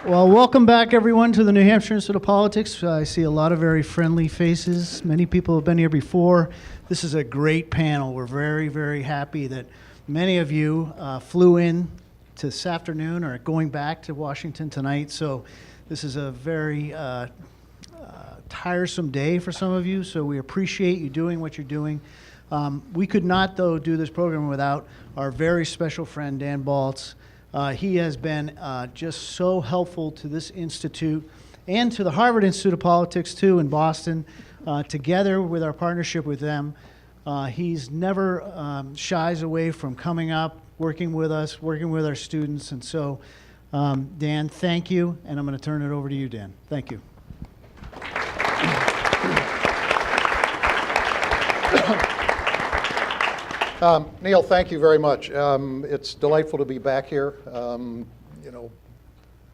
Well, welcome back, everyone, to the New Hampshire Institute of Politics. I see a lot of very friendly faces. Many people have been here before. This is a great panel. We're very, very happy that many of you flew in to this afternoon or going back to Washington tonight. So this is a very tiresome day for some of you, so we appreciate you doing what you're doing. We could not, though, do this program without our very special friend, Dan Balz. He has been just so helpful to this institute and to the Harvard Institute of Politics, too, in Boston. Together with our partnership with them, he's never shies away from coming up, working with us, working with our students. And so, Dan, thank you, and I'm going to turn it over to you, Dan. Thank you. Neil, thank you very much. It's delightful to be back here.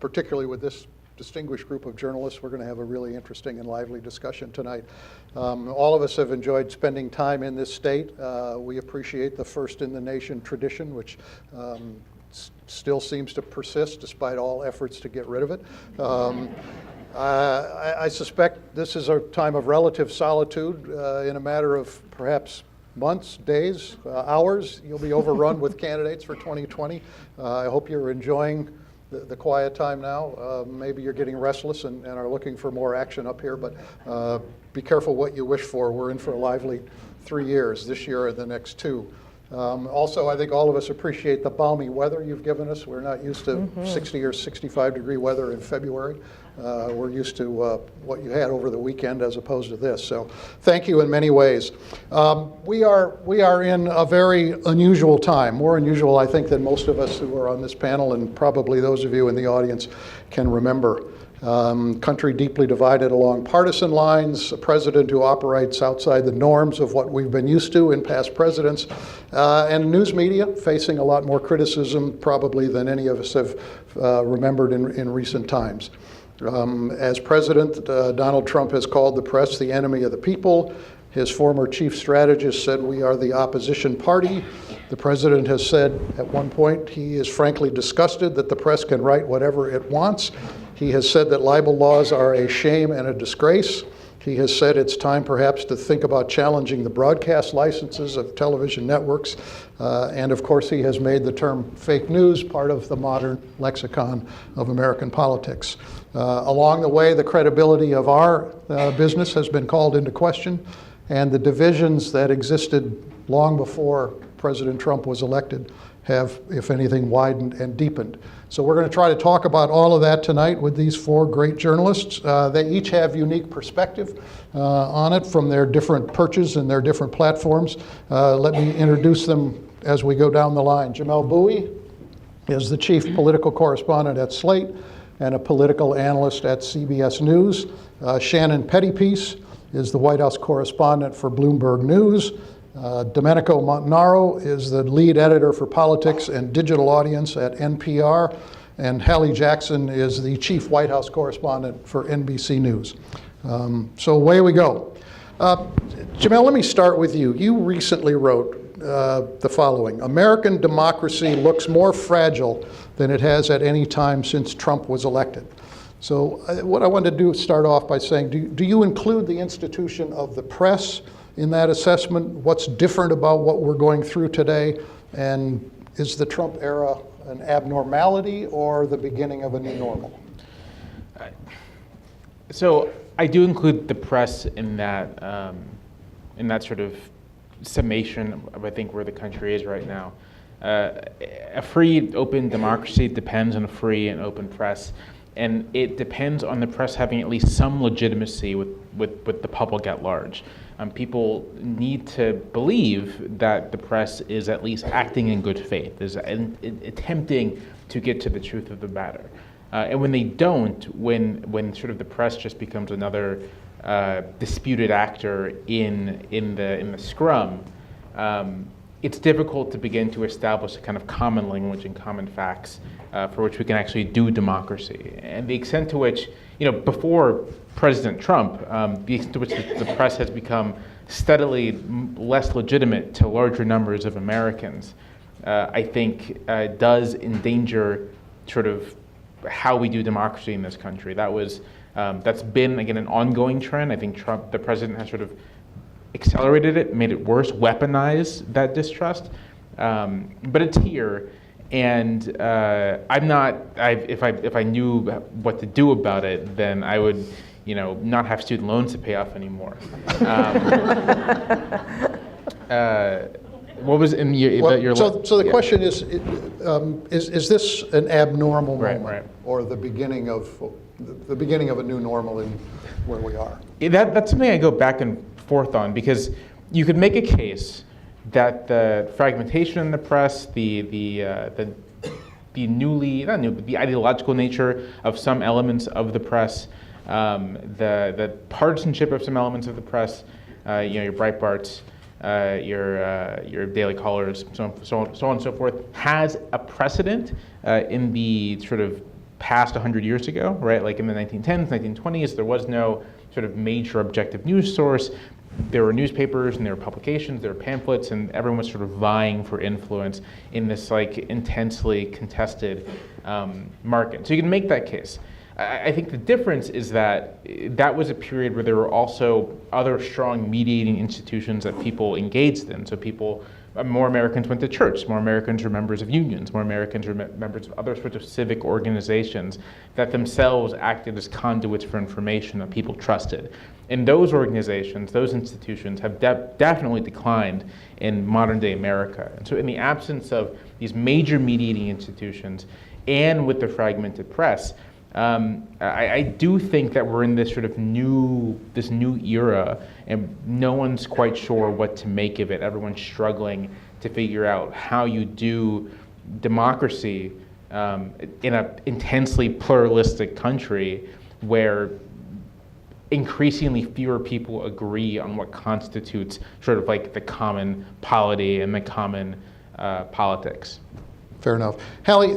Particularly with this distinguished group of journalists, we're going to have a really interesting and lively discussion tonight. All of us have enjoyed spending time in this state. We appreciate the first in the nation tradition, which still seems to persist despite all efforts to get rid of it. I suspect this is a time of relative solitude. In a matter of perhaps months, days, hours, you'll be overrun with candidates for 2020. I hope you're enjoying the quiet time now. Maybe you're getting restless and are looking for more action up here, but be careful what you wish for. We're in for a lively 3 years, this year and the next 2. Also, I think all of us appreciate the balmy weather you've given us. We're not used to 60 or 65 degree weather in February. We're used to what you had over the weekend as opposed to this. So thank you in many ways. We are in a very unusual time, more unusual, I think, than most of us who are on this panel, and probably those of you in the audience can remember. Country deeply divided along partisan lines, a president who operates outside the norms of what we've been used to in past presidents, and news media facing a lot more criticism probably than any of us have remembered in recent times. As president, Donald Trump has called the press the enemy of the people. His former chief strategist said we are the opposition party. The president has said at one point he is frankly disgusted that the press can write whatever it wants. He has said that libel laws are a shame and a disgrace. He has said it's time perhaps to think about challenging the broadcast licenses of television networks. And of course, he has made the term fake news part of the modern lexicon of American politics. Along the way, the credibility of our business has been called into question, and the divisions that existed long before President Trump was elected have, if anything, widened and deepened. So we're going to try to talk about all of that tonight with these 4 great journalists. They each have unique perspective on it from their different perches and their different platforms. Let me introduce them as we go down the line. Jamelle Bouie is the chief political correspondent at Slate and a political analyst at CBS News. Shannon Pettypiece is the White House correspondent for Bloomberg News. Domenico Montanaro is the lead editor for politics and digital audience at NPR, and Hallie Jackson is the chief White House correspondent for NBC News. So away we go. Jamelle, let me start with you. You recently wrote the following: American democracy looks more fragile than it has at any time since Trump was elected. So what I wanted to do is start off by saying, do you include the institution of the press in that assessment? What's different about what we're going through today? And is the Trump era an abnormality or the beginning of a new normal? So I do include the press in that sort of summation of, I think, where the country is right now. A free, open democracy depends on a free and open press, and it depends on the press having at least some legitimacy with the public at large. People need to believe that the press is at least acting in good faith, is attempting to get to the truth of the matter. And when they don't, when sort of the press just becomes another disputed actor in the scrum, it's difficult to begin to establish a kind of common language and common facts for which we can actually do democracy. And the extent to which, before President Trump, the extent to which the press has become steadily less legitimate to larger numbers of Americans, I think does endanger sort of how we do democracy in this country. That's been, again, an ongoing trend. I think Trump, the president, has sort of accelerated it, made it worse, weaponized that distrust. But it's here, and if I knew what to do about it, then I would, not have student loans to pay off anymore. What was in your So the question is this an abnormal moment, right. or the beginning of a new normal in where we are? That's something I go back and forth on, because you could make a case that the fragmentation in the press, the ideological nature of some elements of the press, the partisanship of some elements of the press, your Breitbarts, your Daily Callers, so on and so forth, has a precedent in the sort of past 100 years ago, right? Like in the 1910s, 1920s, there was no sort of major objective news source. There were newspapers and there were publications, there were pamphlets, and everyone was sort of vying for influence in this like intensely contested market. So you can make that case. I think the difference is that that was a period where there were also other strong mediating institutions that people engaged in. So more Americans went to church, more Americans were members of unions, more Americans were members of other sorts of civic organizations that themselves acted as conduits for information that people trusted. And those organizations, those institutions have definitely declined in modern day America. And so in the absence of these major mediating institutions and with the fragmented press, I do think that we're in this sort of new era, and no one's quite sure what to make of it. Everyone's struggling to figure out how you do democracy in an intensely pluralistic country where increasingly fewer people agree on what constitutes sort of like the common polity and the common politics. Fair enough. Hallie,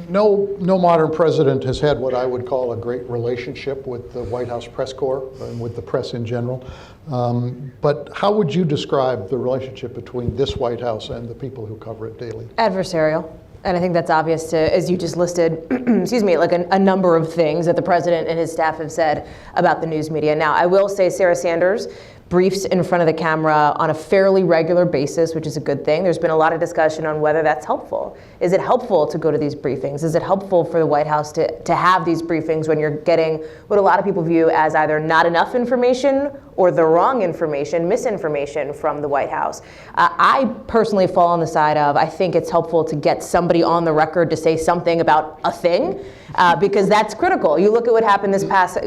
no modern president has had what I would call a great relationship with the White House press corps and with the press in general. But how would you describe the relationship between this White House and the people who cover it daily? Adversarial. And I think that's obvious to, as you just listed, excuse me, like a number of things that the president and his staff have said about the news media. Now, I will say Sarah Sanders briefs in front of the camera on a fairly regular basis, which is a good thing. There's been a lot of discussion on whether that's helpful. Is it helpful to go to these briefings? Is it helpful for the White House to have these briefings when you're getting what a lot of people view as either not enough information or the wrong information, misinformation from the White House? I personally fall on the side of, I think it's helpful to get somebody on the record to say something about a thing, because that's critical. You look at what happened this past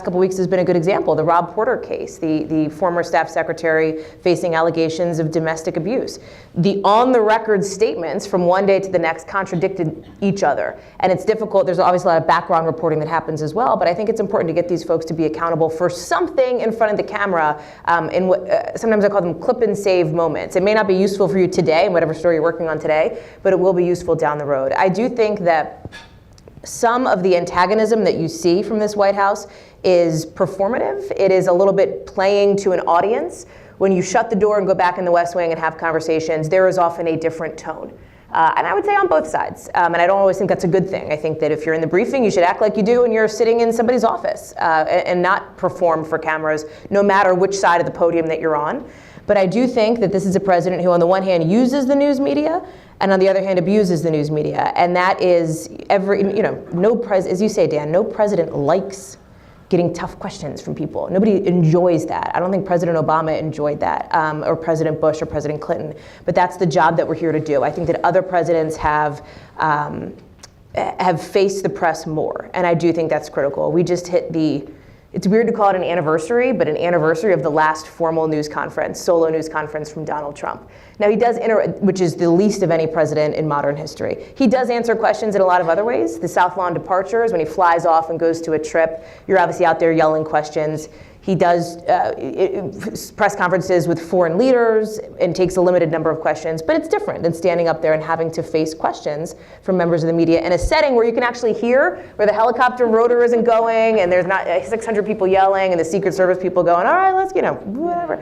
couple weeks has been a good example. The Rob Porter case, the former staff secretary facing allegations of domestic abuse. The on-the-record statements from one day to the next contradicted each other. And it's difficult. There's obviously a lot of background reporting that happens as well, but I think it's important to get these folks to be accountable for something in front of the camera in what sometimes I call them clip and save moments. It may not be useful for you today in whatever story you're working on today, but it will be useful down the road. I do think that some of the antagonism that you see from this White House is performative. It is a little bit playing to an audience. When you shut the door and go back in the West Wing and have conversations, there is often a different tone. And I would say on both sides. And I don't always think that's a good thing. I think that if you're in the briefing, you should act like you do when you're sitting in somebody's office and not perform for cameras, no matter which side of the podium that you're on. But I do think that this is a president who, on the one hand, uses the news media, and on the other hand, abuses the news media. And that is as you say, Dan, no president likes getting tough questions from people. Nobody enjoys that. I don't think President Obama enjoyed that, or President Bush or President Clinton. But that's the job that we're here to do. I think that other presidents have faced the press more, and I do think that's critical. We just hit it's weird to call it an anniversary, but an anniversary of the last formal news conference, solo news conference from Donald Trump. Now he does, which is the least of any president in modern history. He does answer questions in a lot of other ways. The South Lawn departures, when he flies off and goes to a trip, you're obviously out there yelling questions. He does press conferences with foreign leaders and takes a limited number of questions, but it's different than standing up there and having to face questions from members of the media in a setting where you can actually hear where the helicopter rotor isn't going and there's not 600 people yelling and the Secret Service people going, all right, let's, whatever.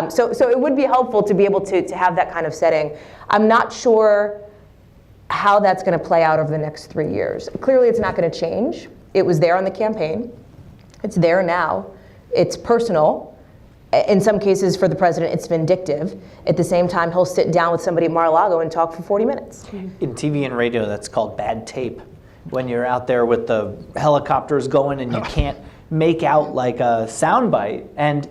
So it would be helpful to be able to have that kind of setting. I'm not sure how that's going to play out over the next 3 years. Clearly, it's not going to change. It was there on the campaign. It's there now. It's personal. In some cases, for the president, it's vindictive. At the same time, he'll sit down with somebody at Mar-a-Lago and talk for 40 minutes. In TV and radio, that's called bad tape. When you're out there with the helicopters going and you can't make out like a soundbite, and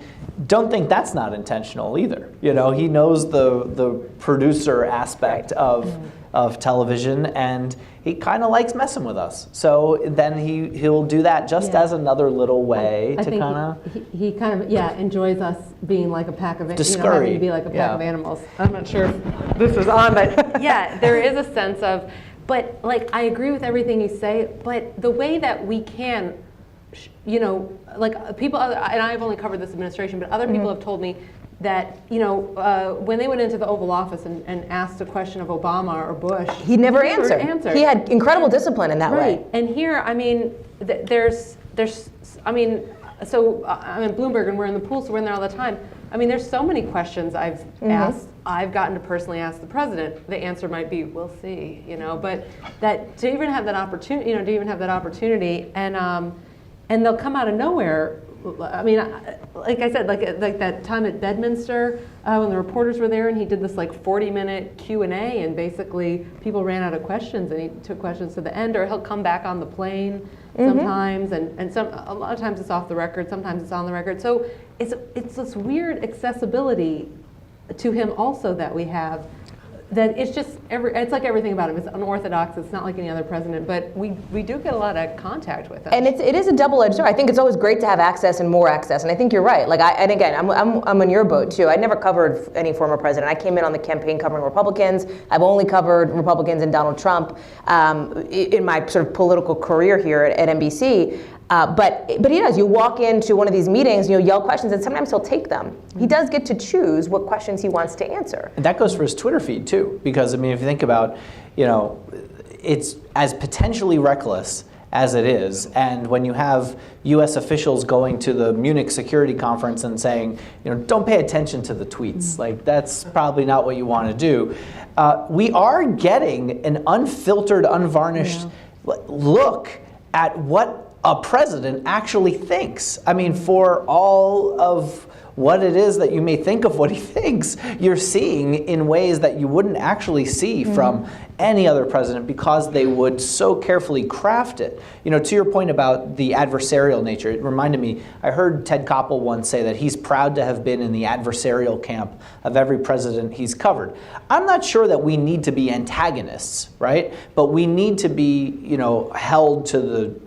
don't think that's not intentional either. You know, he knows the producer aspect of television, and he kind of likes messing with us. So then he'll do that just as another little way to kind of. He kind of enjoys us being like a pack of Discouraged. having to be like a pack of animals. I'm not sure if this is on, but yeah, there is a sense of. But like I agree with everything you say, but the way that we can, like people, and I've only covered this administration, but other people have told me that, when they went into the Oval Office and asked a question of Obama or Bush, he never answered. He had incredible discipline in that way. And here, I mean, there's, I mean, so I'm in Bloomberg and we're in the pool, so we're in there all the time. I mean, there's so many questions I've asked. I've gotten to personally ask the president. The answer might be, "We'll see," But that to even have that opportunity, and they'll come out of nowhere. I mean, like I said, like that time at Bedminster when the reporters were there, and he did this like 40-minute Q&A, and basically people ran out of questions, and he took questions to the end. Or he'll come back on the plane sometimes, and a lot of times it's off the record, sometimes it's on the record. So it's this weird accessibility to him also that we have. That it's just it's like everything about him. It's unorthodox. It's not like any other president, but we do get a lot of contact with him. And it is a double-edged sword. I think it's always great to have access and more access. And I think you're right. Like and again, I'm on your boat too. I never covered any former president. I came in on the campaign covering Republicans. I've only covered Republicans and Donald Trump in my sort of political career here at NBC. But he does. You walk into one of these meetings, yell questions, and sometimes he'll take them. He does get to choose what questions he wants to answer. And that goes for his Twitter feed too, because I mean, if you think about, it's as potentially reckless as it is, and when you have U.S. officials going to the Munich Security Conference and saying, don't pay attention to the tweets, like that's probably not what you want to do. We are getting an unfiltered, unvarnished look at what a president actually thinks. I mean, for all of what it is that you may think of what he thinks, you're seeing in ways that you wouldn't actually see from any other president, because they would so carefully craft it. To your point about the adversarial nature, it reminded me, I heard Ted Koppel once say that he's proud to have been in the adversarial camp of every president he's covered. I'm not sure that we need to be antagonists, right? But we need to be, held to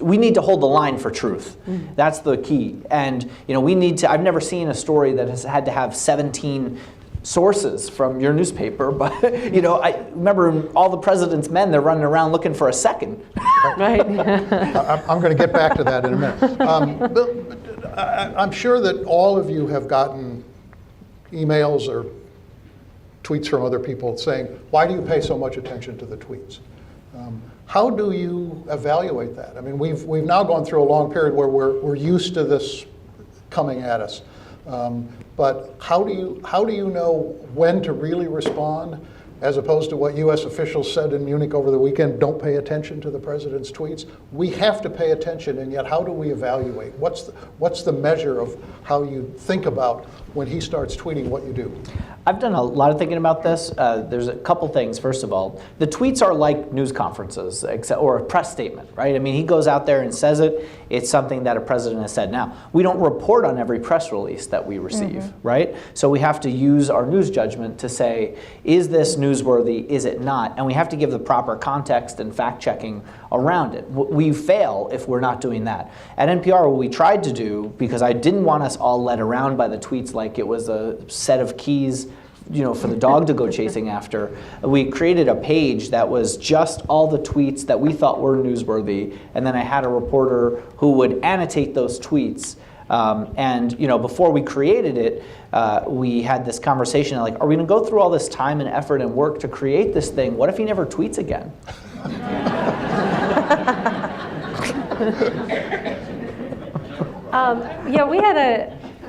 we need to hold the line for truth. That's the key. And we need to, I've never seen a story that has had to have 17 sources from your newspaper, but I remember in All the President's Men, they're running around looking for a second. Right. I'm going to get back to that in a minute. I'm sure that all of you have gotten emails or tweets from other people saying, why do you pay so much attention to the tweets? How do you evaluate that? I mean, we've now gone through a long period where we're used to this coming at us. But how do you know when to really respond, as opposed to what U.S. officials said in Munich over the weekend? Don't pay attention to the president's tweets. We have to pay attention, and yet how do we evaluate? What's the measure of how you think about when he starts tweeting what you do? I've done a lot of thinking about this. There's a couple things. First of all, the tweets are like news conferences or a press statement, right? I mean, he goes out there and says it. It's something that a president has said. Now, we don't report on every press release that we receive, right? So we have to use our news judgment to say, is this newsworthy? Is it not? And we have to give the proper context and fact-checking around it. We fail if we're not doing that. At NPR, what we tried to do, because I didn't want us all led around by the tweets like it was a set of keys for the dog to go chasing after, we created a page that was just all the tweets that we thought were newsworthy, and then I had a reporter who would annotate those tweets. And before we created it, we had this conversation like, are we going to go through all this time and effort and work to create this thing? What if he never tweets again? We had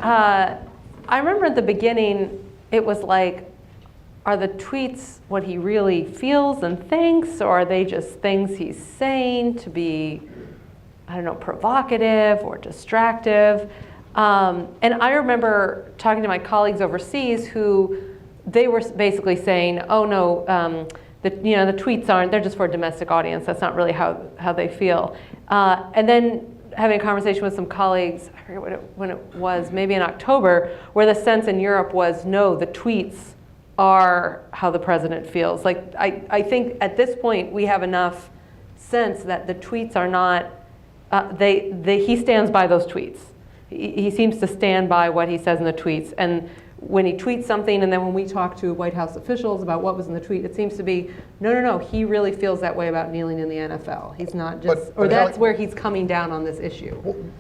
I remember at the beginning, it was like, are the tweets what he really feels and thinks, or are they just things he's saying to be, I don't know, provocative or distractive? And I remember talking to my colleagues overseas who they were basically saying, oh no, the tweets aren't, they're just for a domestic audience. That's not really how they feel. And then having a conversation with some colleagues, I forget when it was, maybe in October, where the sense in Europe was, no, the tweets are how the president feels. Like, I think at this point we have enough sense that the tweets are not, he stands by those tweets. He seems to stand by what he says in the tweets. And when he tweets something, and then when we talk to White House officials about what was in the tweet, it seems to be, no, he really feels that way about kneeling in the NFL. He's not just, or that's where he's coming down on this issue.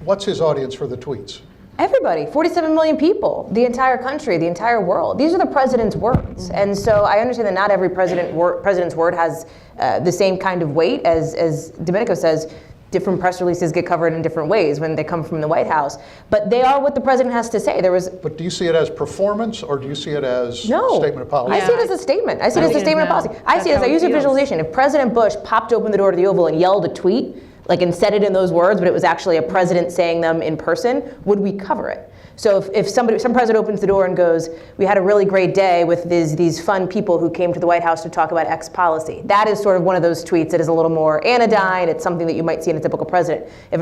What's his audience for the tweets? Everybody, 47 million people, the entire country, the entire world. These are the president's words. And so I understand that not every president's word has the same kind of weight. As Domenico says, different press releases get covered in different ways when they come from the White House. But they are what the president has to say. But do you see it as performance, or do you see it as statement of policy? I see it as a statement. I see it as a statement of policy. I see it as, I use a visualization. If President Bush popped open the door to the Oval and yelled a tweet, and said it in those words, but it was actually a president saying them in person, would we cover it? So if some president opens the door and goes, we had a really great day with these fun people who came to the White House to talk about X policy. That is sort of one of those tweets that is a little more anodyne. It's something that you might see in a typical president, in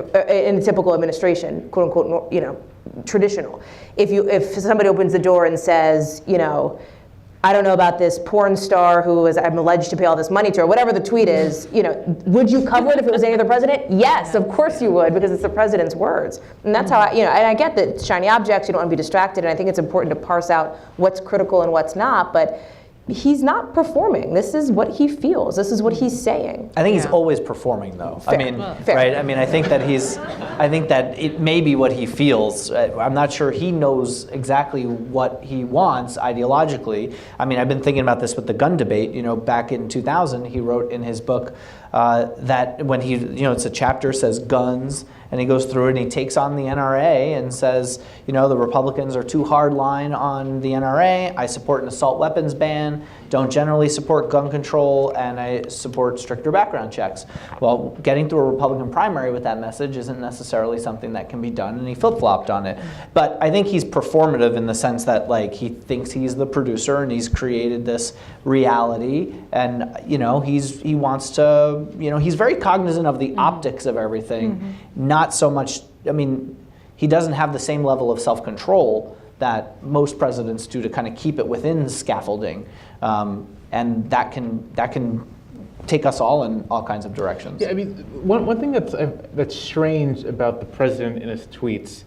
a typical administration, quote unquote, traditional. If somebody opens the door and says, I don't know about this porn star who I'm alleged to pay all this money to, or whatever the tweet is, would you cover it if it was any other president? Yes, of course you would, because it's the president's words. And that's how and I get that shiny objects, you don't want to be distracted, and I think it's important to parse out what's critical and what's not, but he's not performing. This is what he feels. This is what he's saying. I think he's always performing, though. Fair. Fair. Right? I mean, I think that it may be what he feels. I'm not sure he knows exactly what he wants ideologically. I mean, I've been thinking about this with the gun debate. Back in 2000, he wrote in his book that when it's a chapter says guns, and he goes through it and he takes on the NRA and says, the Republicans are too hardline on the NRA. I support an assault weapons ban, don't generally support gun control, and I support stricter background checks. Well, getting through a Republican primary with that message isn't necessarily something that can be done, and he flip-flopped on it. But I think he's performative in the sense that he thinks he's the producer and he's created this reality, and he wants to, he's very cognizant of the optics of everything, not so much, he doesn't have the same level of self-control that most presidents do to kind of keep it within scaffolding, and that can take us all in all kinds of directions. Yeah, one thing that's strange about the president and his tweets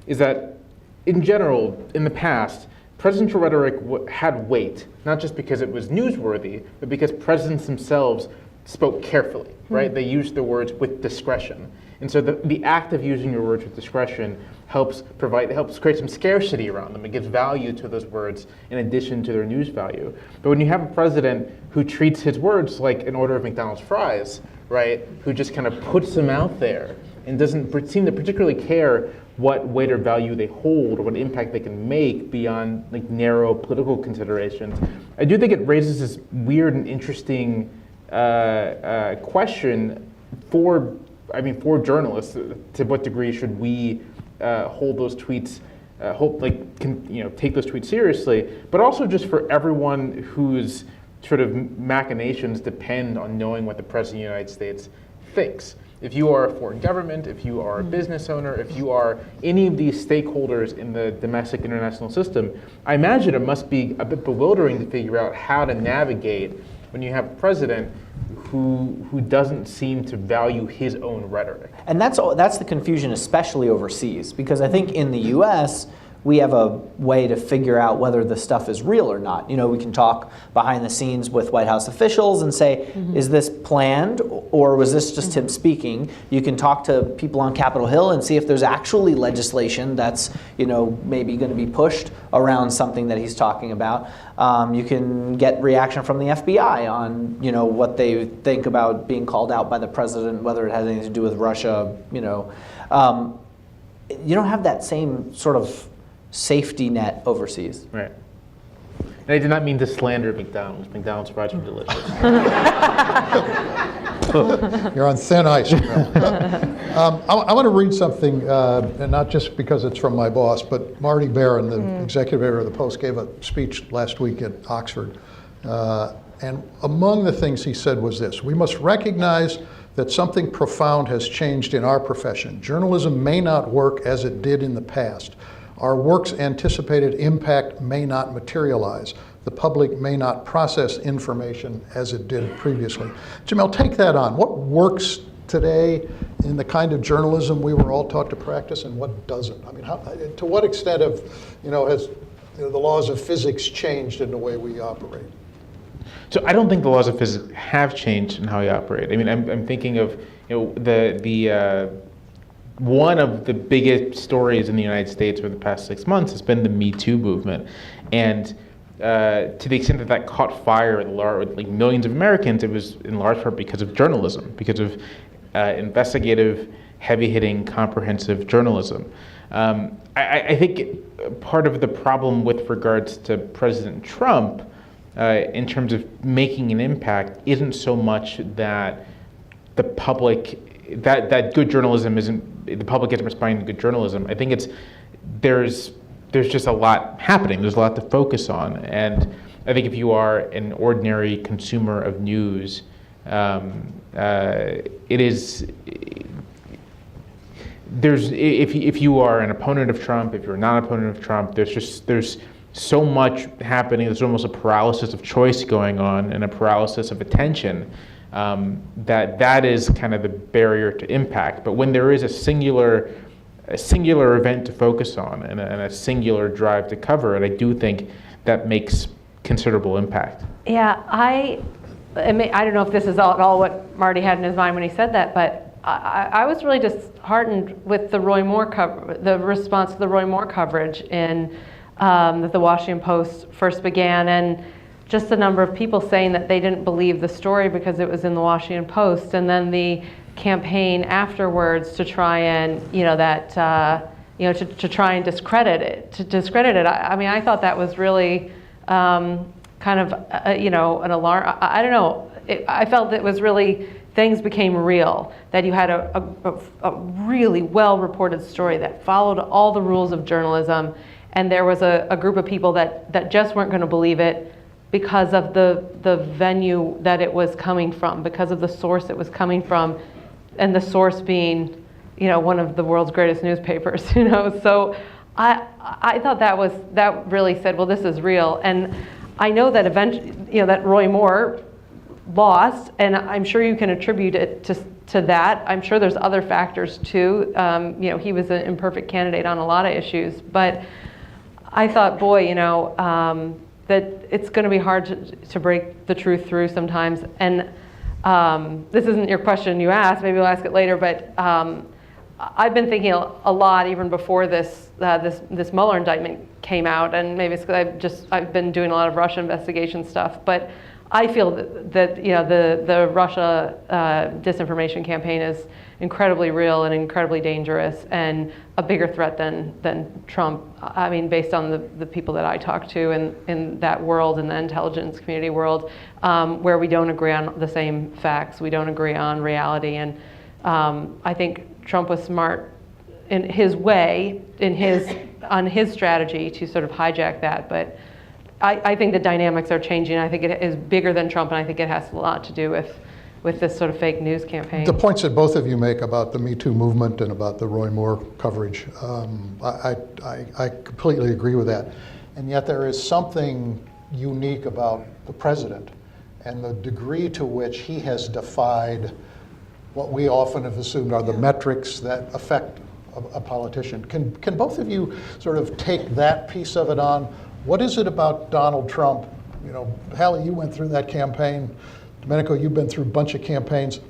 is that, in general, in the past, presidential rhetoric had weight, not just because it was newsworthy, but because presidents themselves spoke carefully, right? They used their words with discretion. And so the act of using your words with discretion helps create some scarcity around them. It gives value to those words in addition to their news value. But when you have a president who treats his words like an order of McDonald's fries, right, who just kind of puts them out there and doesn't seem to particularly care what weight or value they hold or what impact they can make beyond narrow political considerations, I do think it raises this weird and interesting question for journalists. To what degree should we hold those tweets, take those tweets seriously, but also just for everyone whose sort of machinations depend on knowing what the President of the United States thinks. If you are a foreign government, if you are a business owner, if you are any of these stakeholders in the domestic international system, I imagine it must be a bit bewildering to figure out how to navigate when you have a president who doesn't seem to value his own rhetoric. And that's the confusion, especially overseas, because I think in the U.S., we have a way to figure out whether the stuff is real or not. We can talk behind the scenes with White House officials and say, is this planned or was this just him speaking? You can talk to people on Capitol Hill and see if there's actually legislation that's maybe going to be pushed around something that he's talking about. You can get reaction from the FBI on what they think about being called out by the president, whether it has anything to do with Russia. You don't have that same sort of safety net overseas. Right. And I did not mean to slander McDonald's. McDonald's fries are delicious. You're on thin ice, Jamelle. I want to read something, and not just because it's from my boss, but Marty Barron, the executive editor of the Post, gave a speech last week at Oxford. And among the things he said was this: we must recognize that something profound has changed in our profession. Journalism may not work as it did in the past. Our work's anticipated impact may not materialize. The public may not process information as it did previously. Jamelle, take that on. What works today in the kind of journalism we were all taught to practice, and what doesn't? I mean, to what extent has the laws of physics changed in the way we operate? So I don't think the laws of physics have changed in how we operate. I mean, I'm thinking of the one of the biggest stories in the United States over the past 6 months has been the Me Too movement, and to the extent that caught fire with like millions of Americans, it was in large part because of journalism, because of investigative, heavy-hitting, comprehensive journalism. I think part of the problem with regards to President Trump, in terms of making an impact, isn't so much that the public, that good journalism the public isn't responding to good journalism. I think there's just a lot happening. There's a lot to focus on, and I think if you are an ordinary consumer of news, if you are an opponent of Trump, if you're not an opponent of Trump, there's so much happening. There's almost a paralysis of choice going on and a paralysis of attention. That is kind of the barrier to impact. But when there is a singular event to focus on and a singular drive to cover it, I do think that makes considerable impact. Yeah, I don't know if this is all what Marty had in his mind when he said that, but I was really disheartened with the response to the Roy Moore coverage that the Washington Post first began, and just the number of people saying that they didn't believe the story because it was in the Washington Post, and then the campaign afterwards to try and to try and discredit it. I mean, I thought that was really kind of an alarm. I don't know. I felt it was really, things became real, that you had a really well-reported story that followed all the rules of journalism, and there was a group of people that just weren't going to believe it because of the venue that it was coming from, because of the source it was coming from, and the source being, one of the world's greatest newspapers, So I thought that really said, well, this is real. And I know that eventually, that Roy Moore lost, and I'm sure you can attribute it to that. I'm sure there's other factors too. He was an imperfect candidate on a lot of issues, but I thought, boy, that it's going to be hard to break the truth through sometimes. And this isn't your question you asked, maybe we'll ask it later, but I've been thinking a lot even before this Mueller indictment came out, and maybe it's because I've been doing a lot of Russia investigation stuff, but I feel that the Russia disinformation campaign is incredibly real and incredibly dangerous and a bigger threat than Trump. I mean, based on the people that I talk to in that world, in the intelligence community world, where we don't agree on the same facts, we don't agree on reality, and I think Trump was smart in his way, on his strategy to sort of hijack that, but I think the dynamics are changing. I think it is bigger than Trump, and I think it has a lot to do with this sort of fake news campaign. The points that both of you make about the Me Too movement and about the Roy Moore coverage, I completely agree with that. And yet there is something unique about the president and the degree to which he has defied what we often have assumed are the metrics that affect a politician. Can both of you sort of take that piece of it on? What is it about Donald Trump? Hallie, you went through that campaign. Domenico, you've been through a bunch of campaigns.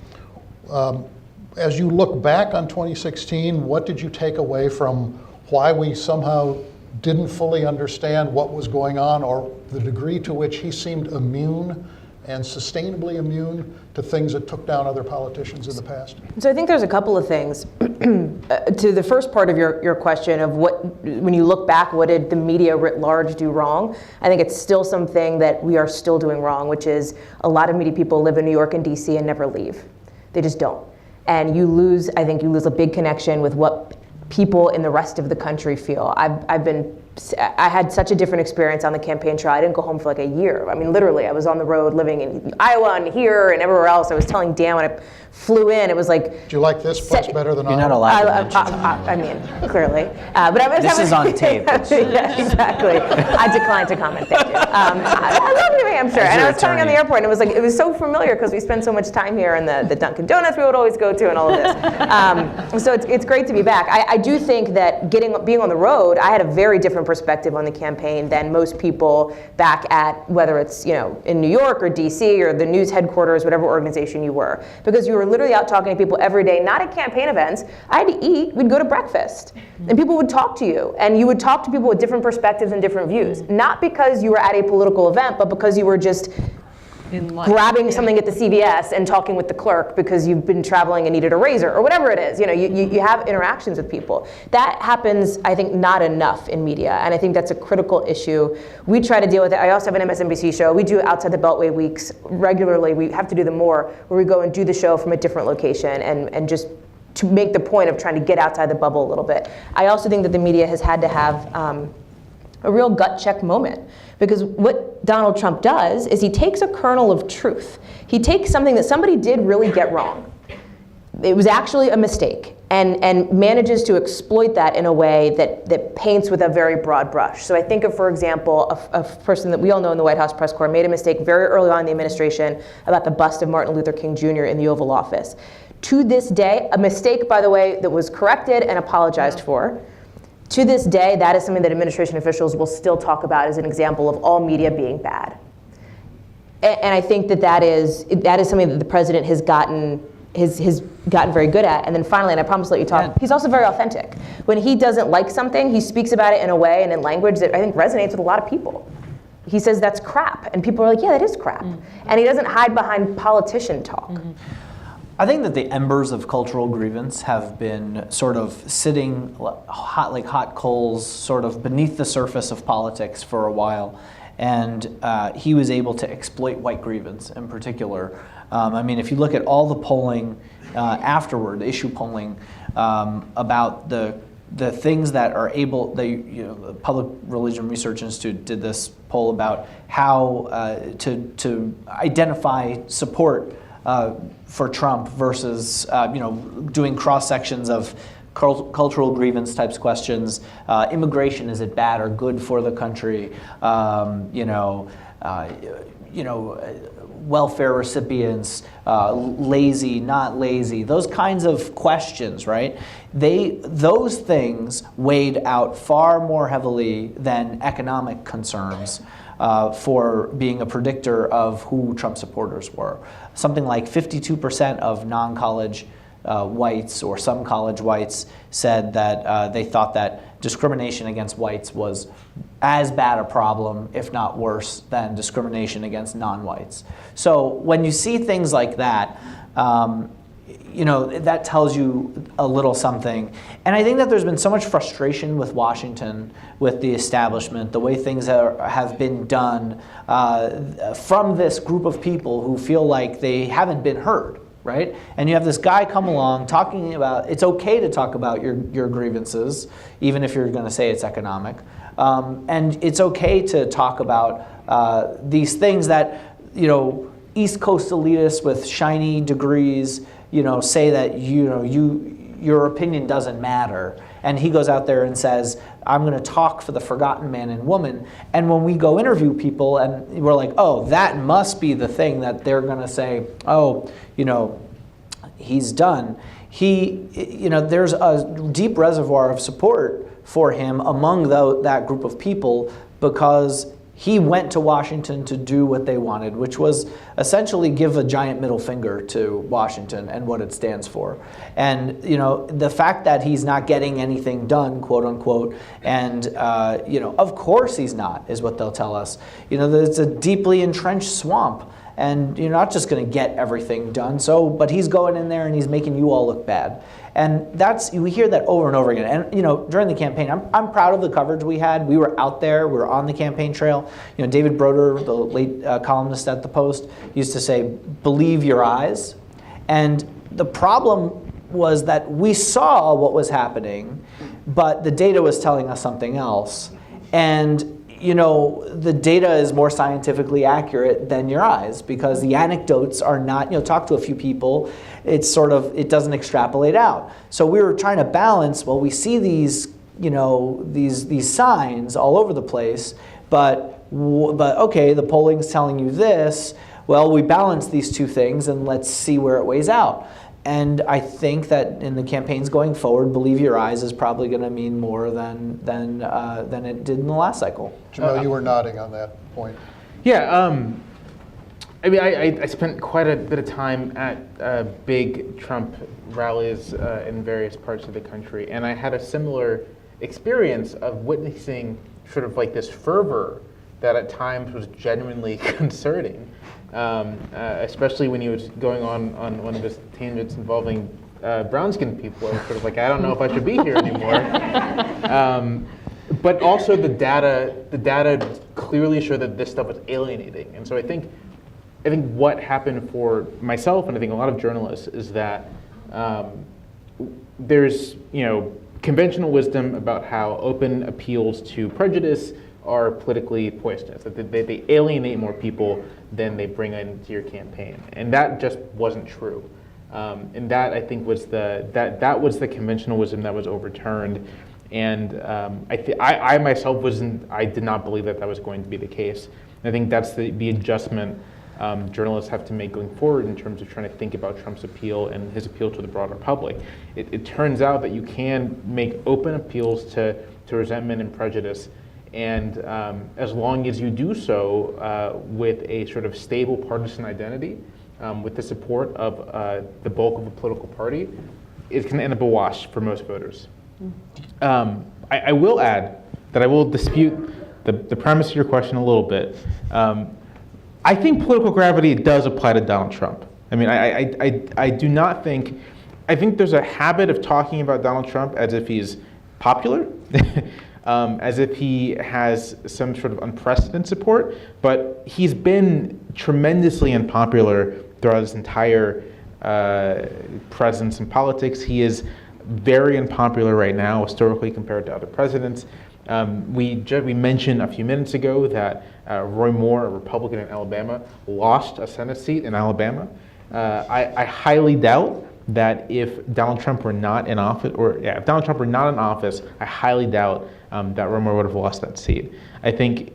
As you look back on 2016, what did you take away from why we somehow didn't fully understand what was going on, or the degree to which he seemed immune and sustainably immune to things that took down other politicians in the past? So I think there's a couple of things. To the first part of your question of when you look back, what did the media writ large do wrong? I think it's still something that we are still doing wrong, which is a lot of media people live in New York and DC and never leave. They just don't. And I think you lose a big connection with what people in the rest of the country feel. I had such a different experience on the campaign trail. I didn't go home for like a year. I mean, literally, I was on the road living in Iowa and here and everywhere else. I was telling Dan when I flew in, it was like... Do you like this place better than You're not Iowa? allowed to mention I mean, clearly. But I was This is on tape. Yeah, exactly. I declined to comment, thank you. I love New Hampshire. And I was telling on the airport, and it was so familiar because we spend so much time here, and the Dunkin' Donuts we would always go to and all of this. So it's great to be back. I do think that being on the road, I had a very different perspective on the campaign than most people back at, whether it's in New York or DC or the news headquarters, whatever organization you were, because you were literally out talking to people every day, not at campaign events. I had to eat. We'd go to breakfast, and people would talk to you, and you would talk to people with different perspectives and different views, not because you were at a political event, but because you were just grabbing something at the CVS and talking with the clerk because you've been traveling and needed a razor or whatever it is. You have interactions with people. That happens, I think, not enough in media, and I think that's a critical issue. We try to deal with it. I also have an MSNBC show. We do Outside the Beltway weeks regularly. We have to do them more, where we go and do the show from a different location and just to make the point of trying to get outside the bubble a little bit. I also think that the media has had to have a real gut check moment. Because what Donald Trump does is he takes a kernel of truth. He takes something that somebody did really get wrong. It was actually a mistake, and manages to exploit that in a way that paints with a very broad brush. So I think of, for example, a person that we all know in the White House press corps made a mistake very early on in the administration about the bust of Martin Luther King Jr. in the Oval Office. To this day, a mistake, by the way, that was corrected and apologized for. To this day, that is something that administration officials will still talk about as an example of all media being bad. And I think that is something that the president has gotten very good at. And then finally, and I promise to let you talk, he's also very authentic. When he doesn't like something, he speaks about it in a way and in language that I think resonates with a lot of people. He says that's crap, and people are like, yeah, that is crap. And he doesn't hide behind politician talk. I think that the embers of cultural grievance have been sort of sitting like hot coals sort of beneath the surface of politics for a while. And he was able to exploit white grievance in particular. I mean, if you look at all the polling afterward, the issue polling about the things that are able, the Public Religion Research Institute did this poll about how to identify support for Trump versus doing cross sections of cultural grievance types questions. Immigration, is it bad or good for the country? Welfare recipients, lazy, not lazy, those kinds of questions, right? Those things weighed out far more heavily than economic concerns for being a predictor of who Trump supporters were. Something like 52% of non-college whites or some college whites said that they thought that discrimination against whites was as bad a problem, if not worse, than discrimination against non-whites. So when you see things like that, that tells you a little something. And I think that there's been so much frustration with Washington, with the establishment, the way things have been done from this group of people who feel like they haven't been heard, right? And you have this guy come along talking about, it's okay to talk about your grievances, even if you're going to say it's economic. And it's okay to talk about these things that, East Coast elitists with shiny degrees, say that your opinion doesn't matter. And he goes out there and says, I'm going to talk for the forgotten man and woman. And when we go interview people and we're like, oh, that must be the thing that they're going to say, oh, he's done. There's a deep reservoir of support for him among that group of people because he went to Washington to do what they wanted, which was essentially give a giant middle finger to Washington and what it stands for. And the fact that he's not getting anything done, quote unquote, and of course he's not, is what they'll tell us. There's a deeply entrenched swamp, and you're not just going to get everything done. But he's going in there and he's making you all look bad. And we hear that over and over again. And during the campaign, I'm proud of the coverage we had. We were out there, we were on the campaign trail. David Broder, the late columnist at the Post, used to say, "Believe your eyes." And the problem was that we saw what was happening, but the data was telling us something else. And the data is more scientifically accurate than your eyes, because the anecdotes are not, talk to a few people, it doesn't extrapolate out. So we were trying to balance, well, we see these signs all over the place, but okay, the polling's telling you this, well, we balance these two things and let's see where it weighs out. And I think that in the campaigns going forward, believe your eyes is probably going to mean more than it did in the last cycle. Jamelle, you were nodding on that point. Yeah, I spent quite a bit of time at big Trump rallies in various parts of the country, and I had a similar experience of witnessing sort of like this fervor that at times was genuinely concerning. Especially when he was going on one of his tangents involving brown-skinned people. I was sort of like, I don't know if I should be here anymore. But also the data clearly showed that this stuff was alienating. And so I think what happened for myself, and I think a lot of journalists, is that there's conventional wisdom about how open appeals to prejudice are politically poisonous, that they alienate more people than they bring into your campaign, and that just wasn't true. And that, I think, was that was the conventional wisdom that was overturned. And I myself I did not believe that was going to be the case. And I think that's the adjustment journalists have to make going forward in terms of trying to think about Trump's appeal and his appeal to the broader public. It turns out that you can make open appeals to resentment and prejudice, and as long as you do so with a sort of stable partisan identity, with the support of the bulk of a political party, it can end up a wash for most voters. I will add that I will dispute the premise of your question a little bit. I think political gravity does apply to Donald Trump. I mean, I do not think, I think there's a habit of talking about Donald Trump as if he's popular, as if he has some sort of unprecedented support, but he's been tremendously unpopular throughout his entire presence in politics. He is very unpopular right now, historically, compared to other presidents. We mentioned a few minutes ago that Roy Moore, a Republican in Alabama, lost a Senate seat in Alabama. I highly doubt that if Donald Trump were not in office, if Donald Trump were not in office, I highly doubt that Roy Moore would have lost that seat. I think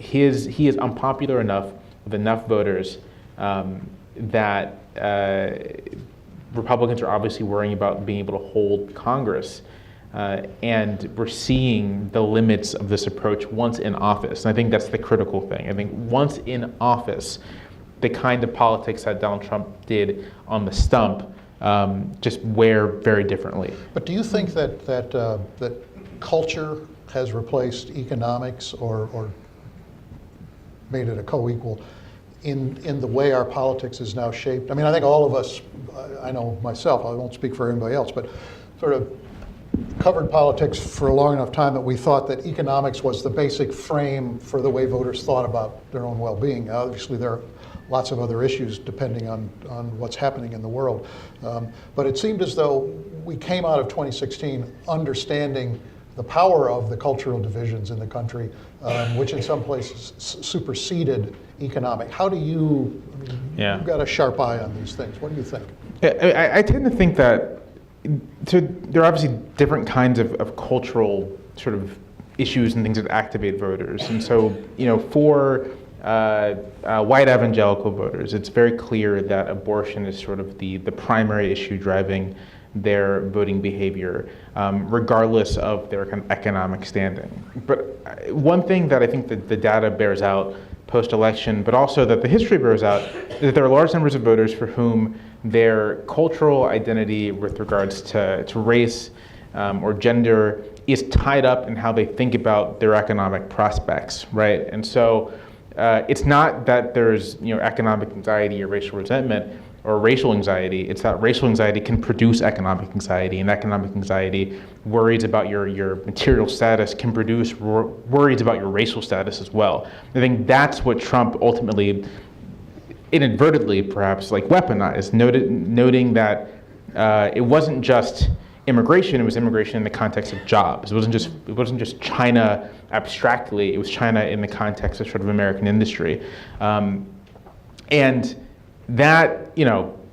he is unpopular enough with enough voters that Republicans are obviously worrying about being able to hold Congress. And we're seeing the limits of this approach once in office. And I think that's the critical thing. I think once in office, the kind of politics that Donald Trump did on the stump just wear very differently. But do you think that culture has replaced economics or made it a co-equal in the way our politics is now shaped? I mean, I think all of us, I know myself, I won't speak for anybody else, but sort of covered politics for a long enough time that we thought that economics was the basic frame for the way voters thought about their own well-being. Obviously, there are lots of other issues depending on what's happening in the world. But it seemed as though we came out of 2016 understanding the power of the cultural divisions in the country, which in some places superseded economic. How do you, you've got a sharp eye on these things. What do you think? I tend to think that there are obviously different kinds of cultural sort of issues and things that activate voters. And so, for white evangelical voters, it's very clear that abortion is sort of the primary issue driving their voting behavior, regardless of their kind of economic standing. But one thing that I think that the data bears out post-election, but also that the history bears out, is that there are large numbers of voters for whom their cultural identity with regards to race or gender is tied up in how they think about their economic prospects, right? And so it's not that there's economic anxiety or racial resentment or racial anxiety. It's that racial anxiety can produce economic anxiety, and economic anxiety, worries about your material status, can produce worries about your racial status as well. I think that's what Trump ultimately, inadvertently perhaps, weaponized, noting that it wasn't just immigration; it was immigration in the context of jobs. It wasn't just China abstractly; it was China in the context of sort of American industry, and that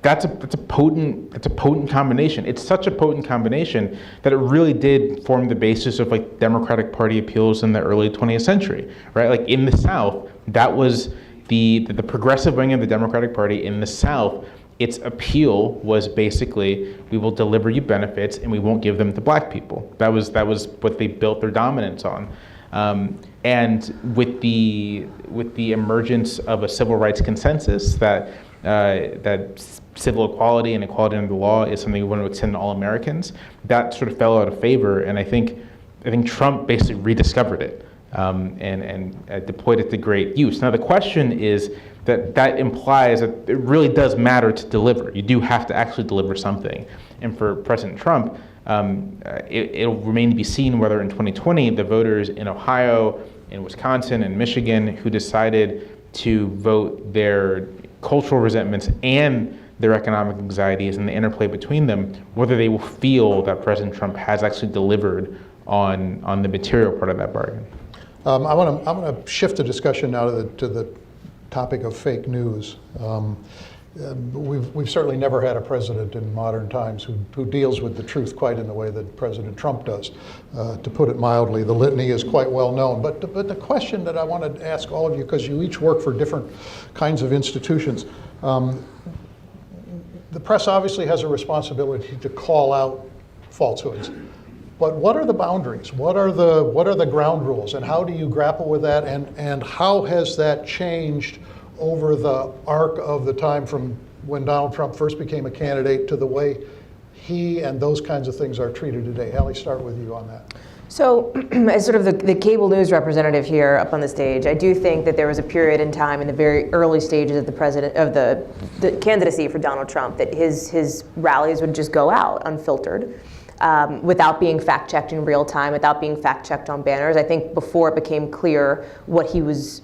that's a potent combination. It's such a potent combination that it really did form the basis of Democratic Party appeals in the early 20th century, right? In the South, that was the progressive wing of the Democratic Party in the South. Its appeal was basically, we will deliver you benefits and we won't give them to black people. That was what they built their dominance on. And with the emergence of a civil rights consensus that civil equality and equality under the law is something we want to extend to all Americans, that sort of fell out of favor. And I think Trump basically rediscovered it and deployed it to great use. Now the question is that implies that it really does matter to deliver. You do have to actually deliver something. And for President Trump, it'll remain to be seen whether in 2020 the voters in Ohio, in Wisconsin, and Michigan who decided to vote their cultural resentments and their economic anxieties and the interplay between them, whether they will feel that President Trump has actually delivered on the material part of that bargain. I want to shift the discussion now to the topic of fake news. We've certainly never had a president in modern times who deals with the truth quite in the way that President Trump does. To put it mildly, the litany is quite well known. But the question that I want to ask all of you, because you each work for different kinds of institutions, the press obviously has a responsibility to call out falsehoods. But what are the boundaries? What are the ground rules, and how do you grapple with that? And how has that changed over the arc of the time from when Donald Trump first became a candidate to the way he and those kinds of things are treated today? Hallie, start with you on that. So, as sort of the cable news representative here up on the stage, I do think that there was a period in time in the very early stages of the candidacy for Donald Trump that his rallies would just go out unfiltered. Without being fact-checked in real time, without being fact-checked on banners. I think before it became clear what he was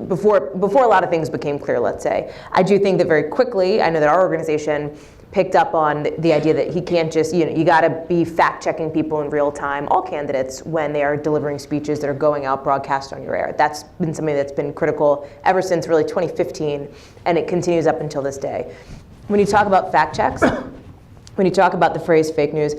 before a lot of things became clear, let's say. I do think that very quickly, I know that our organization picked up on the idea that he can't just, you gotta be fact-checking people in real time, all candidates, when they are delivering speeches that are going out broadcast on your air. That's been something that's been critical ever since really 2015, and it continues up until this day. When you talk about fact checks, when you talk about the phrase fake news,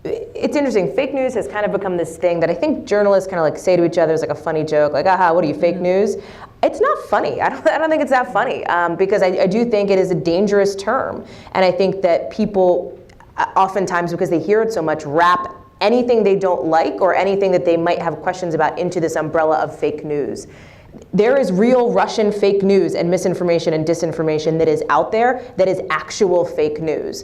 it's interesting. Fake news has kind of become this thing that I think journalists kind of say to each other as a funny joke, aha, what are you, fake news? It's not funny. I don't think it's that funny because I do think it is a dangerous term. And I think that people oftentimes, because they hear it so much, wrap anything they don't like or anything that they might have questions about into this umbrella of fake news. There is real Russian fake news and misinformation and disinformation that is out there that is actual fake news.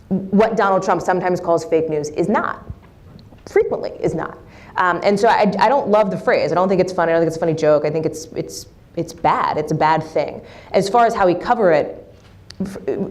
What Donald Trump sometimes calls fake news is not, frequently is not. And so I don't love the phrase. I don't think it's funny. I don't think it's a funny joke. I think it's bad. It's a bad thing. As far as how we cover it,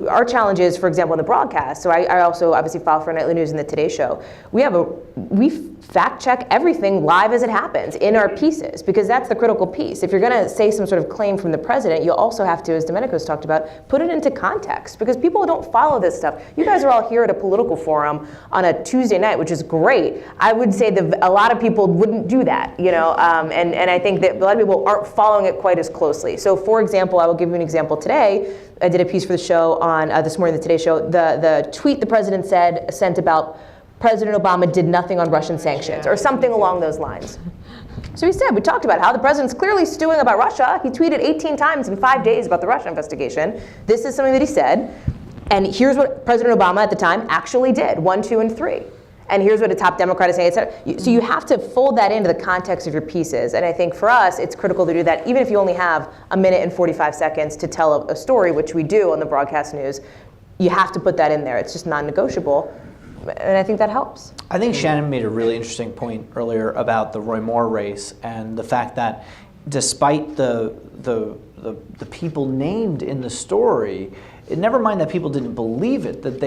our challenge is, for example, in the broadcast, so I also obviously file for Nightly News and the Today Show, we fact check everything live as it happens in our pieces, because that's the critical piece. If you're gonna say some sort of claim from the president, you also have to, as Domenico's talked about, put it into context, because people don't follow this stuff. You guys are all here at a political forum on a Tuesday night, which is great. I would say that a lot of people wouldn't do that, and I think that a lot of people aren't following it quite as closely. So for example, I will give you an example today. I did a piece for the show on this morning, the Today Show. The tweet the president sent about President Obama did nothing on Russian sanctions, or something along those lines. So we talked about how the president's clearly stewing about Russia. He tweeted 18 times in 5 days about the Russia investigation. This is something that he said, and here's what President Obama at the time actually did, 1, 2, and 3. And here's what a top Democrat is saying, et cetera. So you have to fold that into the context of your pieces. And I think for us, it's critical to do that, even if you only have 1 minute and 45 seconds to tell a story, which we do on the broadcast news. You have to put that in there. It's just non-negotiable. And I think that helps. I think Shannon made a really interesting point earlier about the Roy Moore race and the fact that despite the people named in the story, never mind that people didn't believe it, that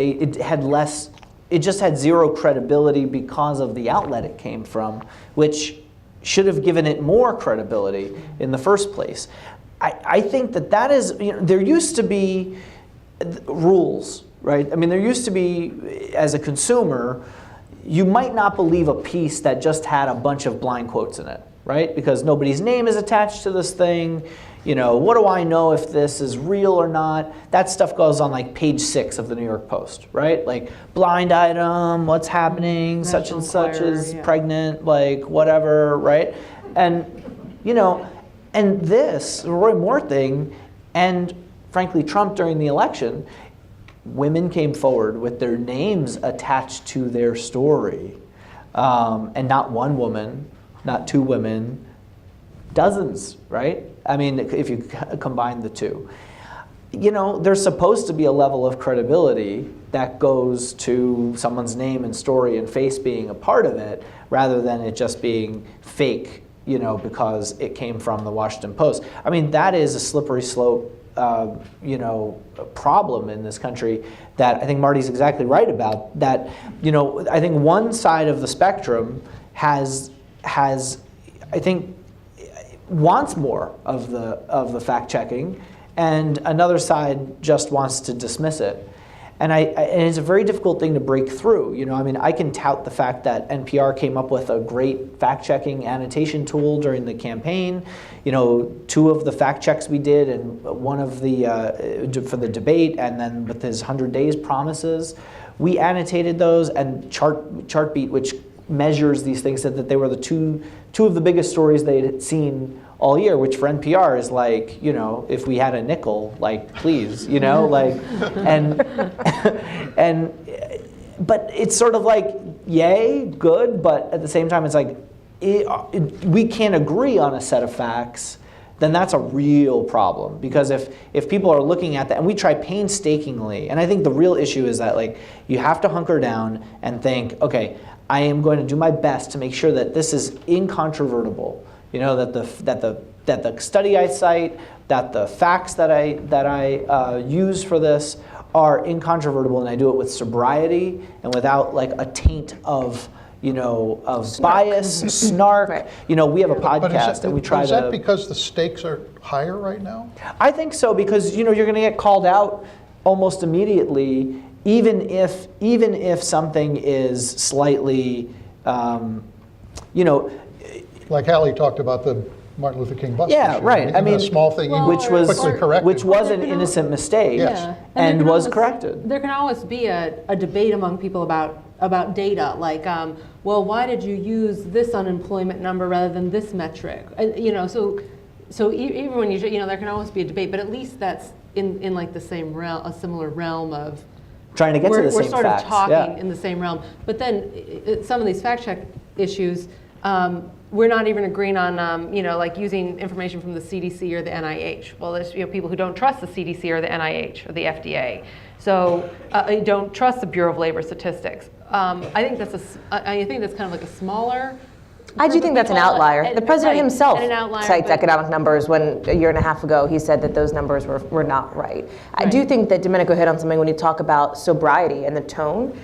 it just had zero credibility because of the outlet it came from, which should have given it more credibility in the first place. I think that is, there used to be rules, right? I mean, there used to be, as a consumer, you might not believe a piece that just had a bunch of blind quotes in it, right? Because nobody's name is attached to this thing. What do I know if this is real or not? That stuff goes on like page 6 of the New York Post, right? Like blind item, what's happening, such and such is pregnant, like whatever, right? And, and this, the Roy Moore thing, and frankly Trump during the election, women came forward with their names attached to their story. And not one woman, not two women, dozens, right? I mean, if you combine the two. There's supposed to be a level of credibility that goes to someone's name and story and face being a part of it, rather than it just being fake, because it came from the Washington Post. I mean, that is a slippery slope, problem in this country that I think Marty's exactly right about. That, I think one side of the spectrum has I think, wants more of the fact checking, and another side just wants to dismiss it. And it's a very difficult thing to break through. I mean, I can tout the fact that NPR came up with a great fact-checking annotation tool during the campaign. 2 of the fact checks we did, and one of the for the debate, and then with his 100 days promises, we annotated those. And Chartbeat, which measures these things, said that they were the two of the biggest stories they had seen all year, which for NPR is like, if we had a nickel, like, please, like, but it's sort of like, yay, good, but at the same time, it's like, we can't agree on a set of facts, then that's a real problem. Because if people are looking at that, and we try painstakingly, and I think the real issue is that, like, you have to hunker down and think, okay, I am going to do my best to make sure that this is incontrovertible. That the study I cite, that the facts that I use for this are incontrovertible, and I do it with sobriety and without like a taint of bias, snark. Right. We have a podcast and we try to. Is that because the stakes are higher right now? I think so, because you're going to get called out almost immediately, even if something is slightly, Like Hallie talked about the Martin Luther King bus. Yeah, right. I mean, a small thing which was quickly corrected. which was an innocent mistake, Yes. and was corrected. There can always be a debate among people about data, like, well, why did you use this unemployment number rather than this metric? So even when there can always be a debate, but at least that's in like the same realm, a similar realm of Trying to get to the same facts. We're sort of talking yeah. in the same realm. But then some of these fact check issues, we're not even agreeing on, like using information from the CDC or the NIH. Well, there's people who don't trust the CDC or the NIH or the FDA. So don't trust the Bureau of Labor Statistics. I think that's kind of like a smaller. I do think that's an outlier. The president himself cites economic numbers when a year and a half ago he said that those numbers were not right. I do think that Domenico hit on something when you talk about sobriety and the tone.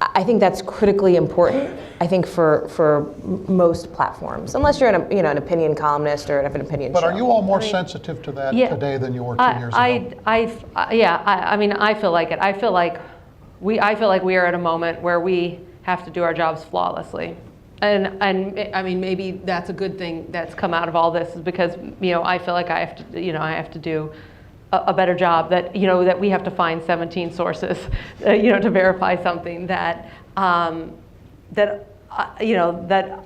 I think that's critically important. I think for most platforms, unless you're an opinion columnist or an opinion show. But are you all more sensitive to that today than you were 2 years ago? I feel like it. I feel like we are at a moment where we have to do our jobs flawlessly. And I mean, maybe that's a good thing that's come out of all this, is because I feel like I have to do a better job, that that we have to find 17 sources to verify something that that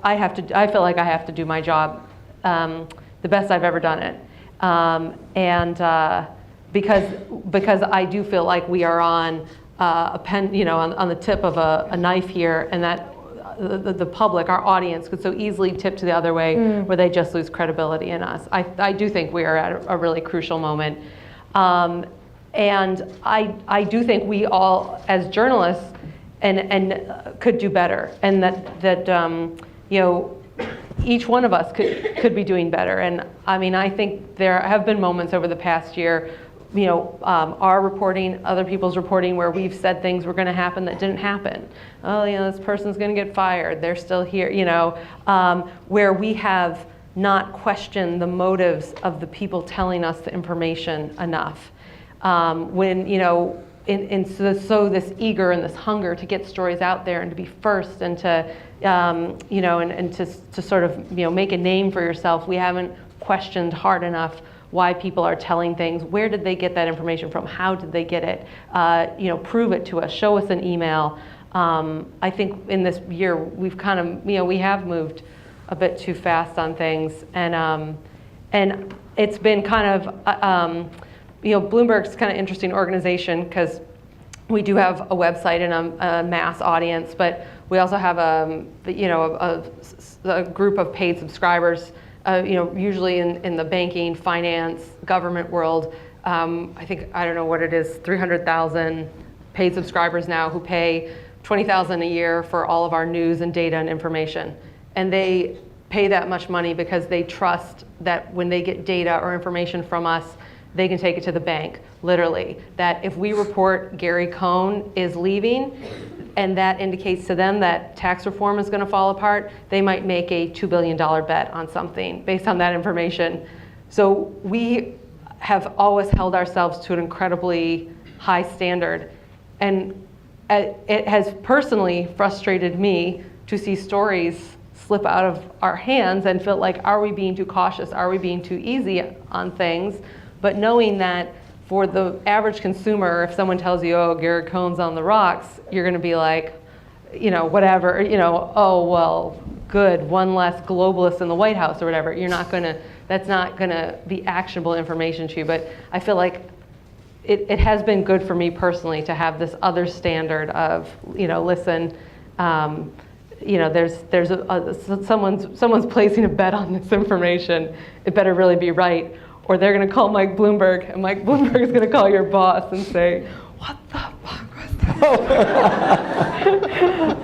I feel like I have to do my job the best I've ever done it, because I do feel like we are on a pen, on the tip of a knife here, and that the public, our audience, could so easily tip to the other way, where they just lose credibility in us. I do think we are at a really crucial moment, and I do think we all, as journalists, and could do better, and that each one of us could be doing better. And I mean, I think there have been moments over the past year, our reporting, other people's reporting, where we've said things were going to happen that didn't happen. Oh, this person's going to get fired. They're still here, where we have not questioned the motives of the people telling us the information enough. So this eager and this hunger to get stories out there and to be first and to, and to sort of, make a name for yourself, we haven't questioned hard enough why people are telling things. Where did they get that information from? How did they get it? Prove it to us. Show us an email. I think in this year we've kind of, we have moved a bit too fast on things, and it's been kind of, Bloomberg's kind of interesting organization because we do have a website and a mass audience, but we also have a group of paid subscribers. Usually in the banking, finance, government world. I don't know what it is, 300,000 paid subscribers now who pay $20,000 a year for all of our news and data and information. And they pay that much money because they trust that when they get data or information from us, they can take it to the bank, literally. That if we report Gary Cohn is leaving, and that indicates to them that tax reform is going to fall apart, they might make a $2 billion bet on something based on that information. So we have always held ourselves to an incredibly high standard. And it has personally frustrated me to see stories slip out of our hands and feel like, are we being too cautious? Are we being too easy on things? But knowing that for the average consumer, if someone tells you, oh, Gary Cohn's on the rocks, you're going to be like, whatever, oh, well, good, one less globalist in the White House or whatever. That's not going to be actionable information to you. But I feel like it has been good for me personally to have this other standard of, listen, there's someone's placing a bet on this information. It better really be right. Or they're going to call Mike Bloomberg, and Mike Bloomberg is going to call your boss and say, what the fuck was that?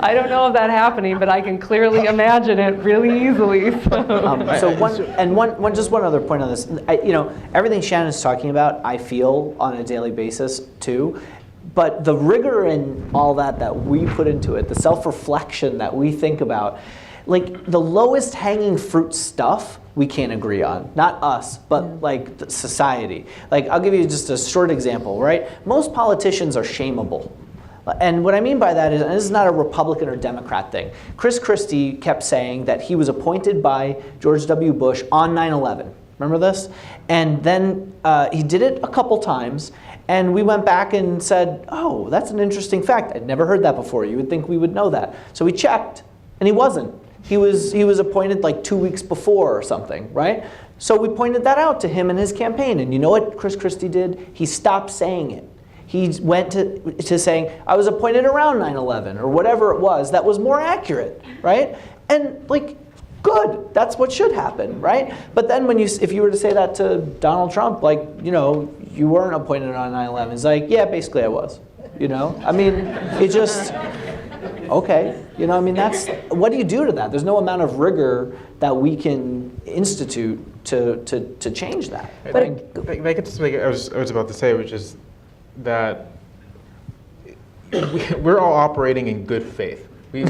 I don't know if that's happening, but I can clearly imagine it really easily. Just one other point on this. Everything Shannon's talking about, I feel on a daily basis too. But the rigor in all that we put into it, the self-reflection that we think about, like the lowest hanging fruit stuff we can't agree on. Not us, but like the society. Like I'll give you just a short example, right? Most politicians are shameable. And what I mean by that is, and this is not a Republican or Democrat thing, Chris Christie kept saying that he was appointed by George W. Bush on 9/11. Remember this? And then he did it a couple times, and we went back and said, oh, that's an interesting fact. I'd never heard that before. You would think we would know that. So we checked, and he wasn't. He was appointed like 2 weeks before or something, right? So we pointed that out to him in his campaign. And you know what Chris Christie did? He stopped saying it. He went to saying, I was appointed around 9/11 or whatever it was that was more accurate, right? And like, good, that's what should happen, right? But then if you were to say that to Donald Trump, like, you weren't appointed on 9/11, it's like, yeah, basically I was, I mean, it just, okay, that's, what do you do to that? There's no amount of rigor that we can institute to change that. But I get to something I was about to say, which is that we're all operating in good faith. We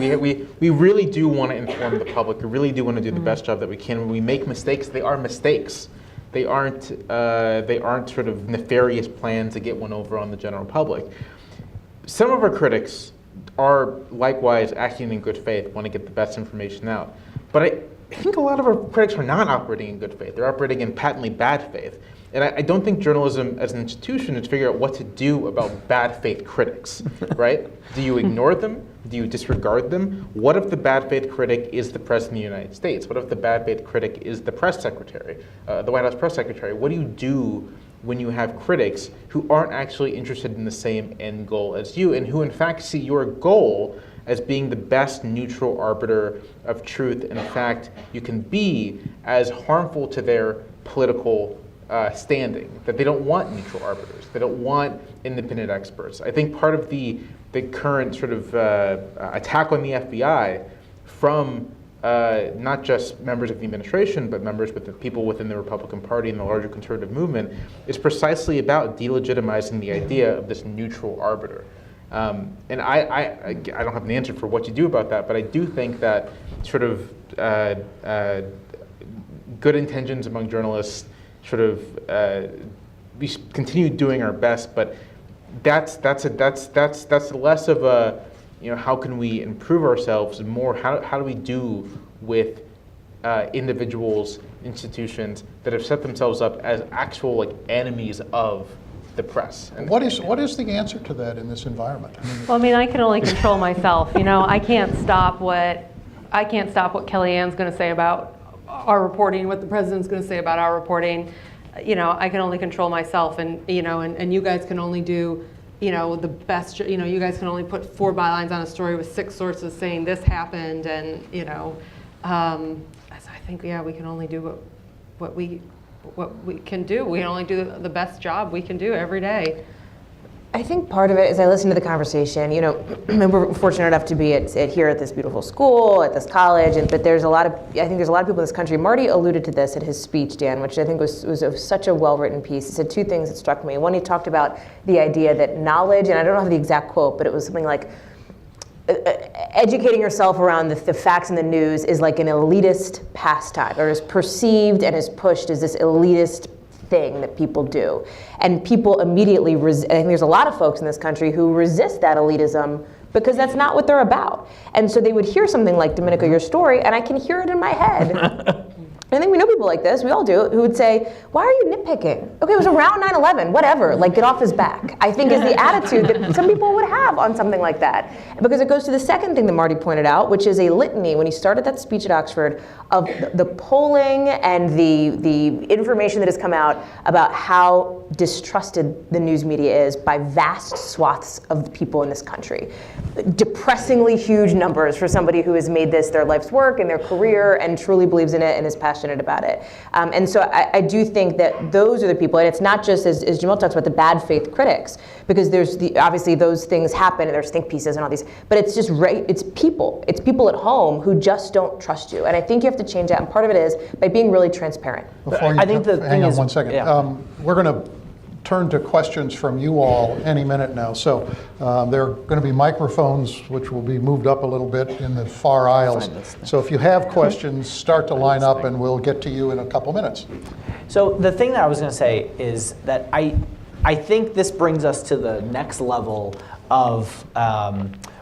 really do want to inform the public. We really do want to do the best job that we can. When we make mistakes, they are mistakes. They aren't sort of nefarious plans to get one over on the general public. Some of our critics are likewise acting in good faith, want to get the best information out. But I think a lot of our critics are not operating in good faith. They're operating in patently bad faith. And I don't think journalism as an institution is figuring out what to do about bad faith critics, right? Do you ignore them? Do you disregard them? What if the bad faith critic is the President of the United States? What if the bad faith critic is the press secretary, the White House press secretary? What do you do when you have critics who aren't actually interested in the same end goal as you, and who in fact see your goal as being the best neutral arbiter of truth, and in fact you can be as harmful to their political standing, that they don't want neutral arbiters, they don't want independent experts. I think part of the current sort of attack on the FBI from not just members of the administration, but members with the people within the Republican Party and the larger conservative movement, is precisely about delegitimizing the idea of this neutral arbiter. And I don't have an answer for what you do about that, but I do think that sort of good intentions among journalists sort of we continue doing our best, but that's less of a, how can we improve ourselves, and more how do we do with individuals, institutions that have set themselves up as actual enemies of the press. And what is the answer to that in this environment? Well, I can only control myself. I can't stop what Kellyanne's going to say about our reporting, what the president's going to say about our reporting. I can only control myself, and and you guys can only do the best. You guys can only put 4 bylines on a story with 6 sources saying this happened, and I think we can only do what we can do. We can only do the best job we can do every day. I think part of it is I listened to the conversation. We're fortunate enough to be here at this beautiful school, at this college, but there's a lot of people in this country. Marty alluded to this at his speech, Dan, which I think was such a well-written piece. He said 2 things that struck me. One, he talked about the idea that knowledge, and I don't know the exact quote, but it was something like, educating yourself around the facts in the news is like an elitist pastime, or is perceived and is pushed as this elitist thing that people do. And people immediately, I think there's a lot of folks in this country who resist that elitism because that's not what they're about. And so they would hear something like, Domenico, your story, and I can hear it in my head. I think we know people like this, we all do, who would say, why are you nitpicking? Okay, it was around 9/11, whatever, get off his back. I think is the attitude that some people would have on something like that. Because it goes to the second thing that Marty pointed out, which is a litany, when he started that speech at Oxford, of the polling and the information that has come out about how distrusted the news media is by vast swaths of the people in this country. Depressingly huge numbers for somebody who has made this their life's work and their career and truly believes in it and is passionate about it. And so I do think that those are the people, and it's not just, as Jamelle talks about, the bad faith critics, because there's obviously those things happen and there's think pieces and all these, but it's just it's people at home who just don't trust you. And I think you have to change that, and part of it is by being really transparent. Before you hang on 1 second. Yeah. We're going to turn to questions from you all any minute now. So there are going to be microphones which will be moved up a little bit in the far aisles. So if you have questions, start to line up and we'll get to you in a couple minutes. So the thing that I was going to say is that I think this brings us to the next level of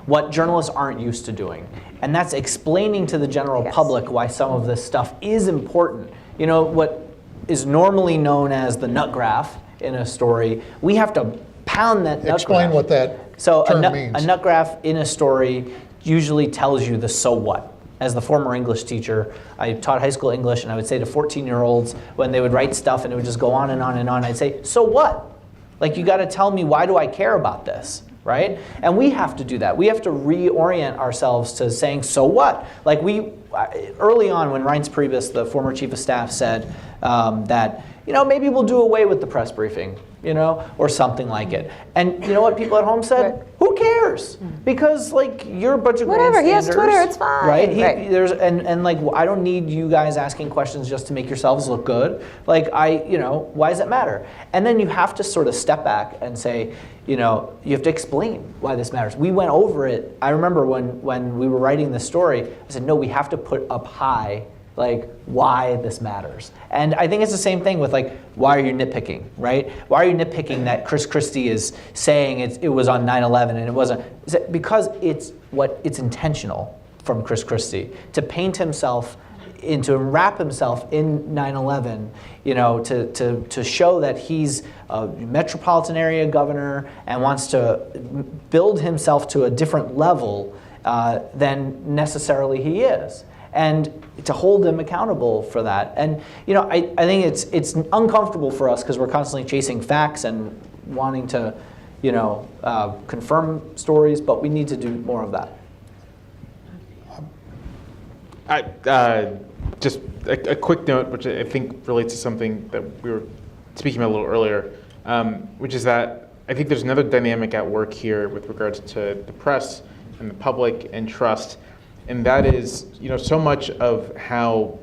what journalists aren't used to doing. And that's explaining to the general public why some of this stuff is important. What is normally known as the nut graph in a story, we have to pound that nut graph. Explain what that term means. A nut graph in a story usually tells you the so what. As the former English teacher, I taught high school English, and I would say to 14-year-olds when they would write stuff and it would just go on and on and on, I'd say, so what? You got to tell me, why do I care about this, right? And we have to do that. We have to reorient ourselves to saying, so what? Early on when Reince Priebus, the former chief of staff, said that, maybe we'll do away with the press briefing, or something like it. And you know what people at home said? Right. Who cares? Because you're a bunch of whatever, he has Twitter, it's fine. Right? I don't need you guys asking questions just to make yourselves look good. Why does it matter? And then you have to sort of step back and say, you have to explain why this matters. We went over it. I remember when we were writing this story, I said, no, we have to put up high why this matters. And I think it's the same thing with why are you nitpicking, right? Why are you nitpicking that Chris Christie is saying it was on 9/11 and it wasn't? Because it's intentional from Chris Christie to paint himself to wrap himself in 9/11, to show that he's a metropolitan area governor and wants to build himself to a different level than necessarily he is. And to hold them accountable for that. And I think it's uncomfortable for us because we're constantly chasing facts and wanting to confirm stories, but we need to do more of that. Just a quick note, which I think relates to something that we were speaking about a little earlier, which is that I think there's another dynamic at work here with regards to the press and the public and trust, and that is, so much of how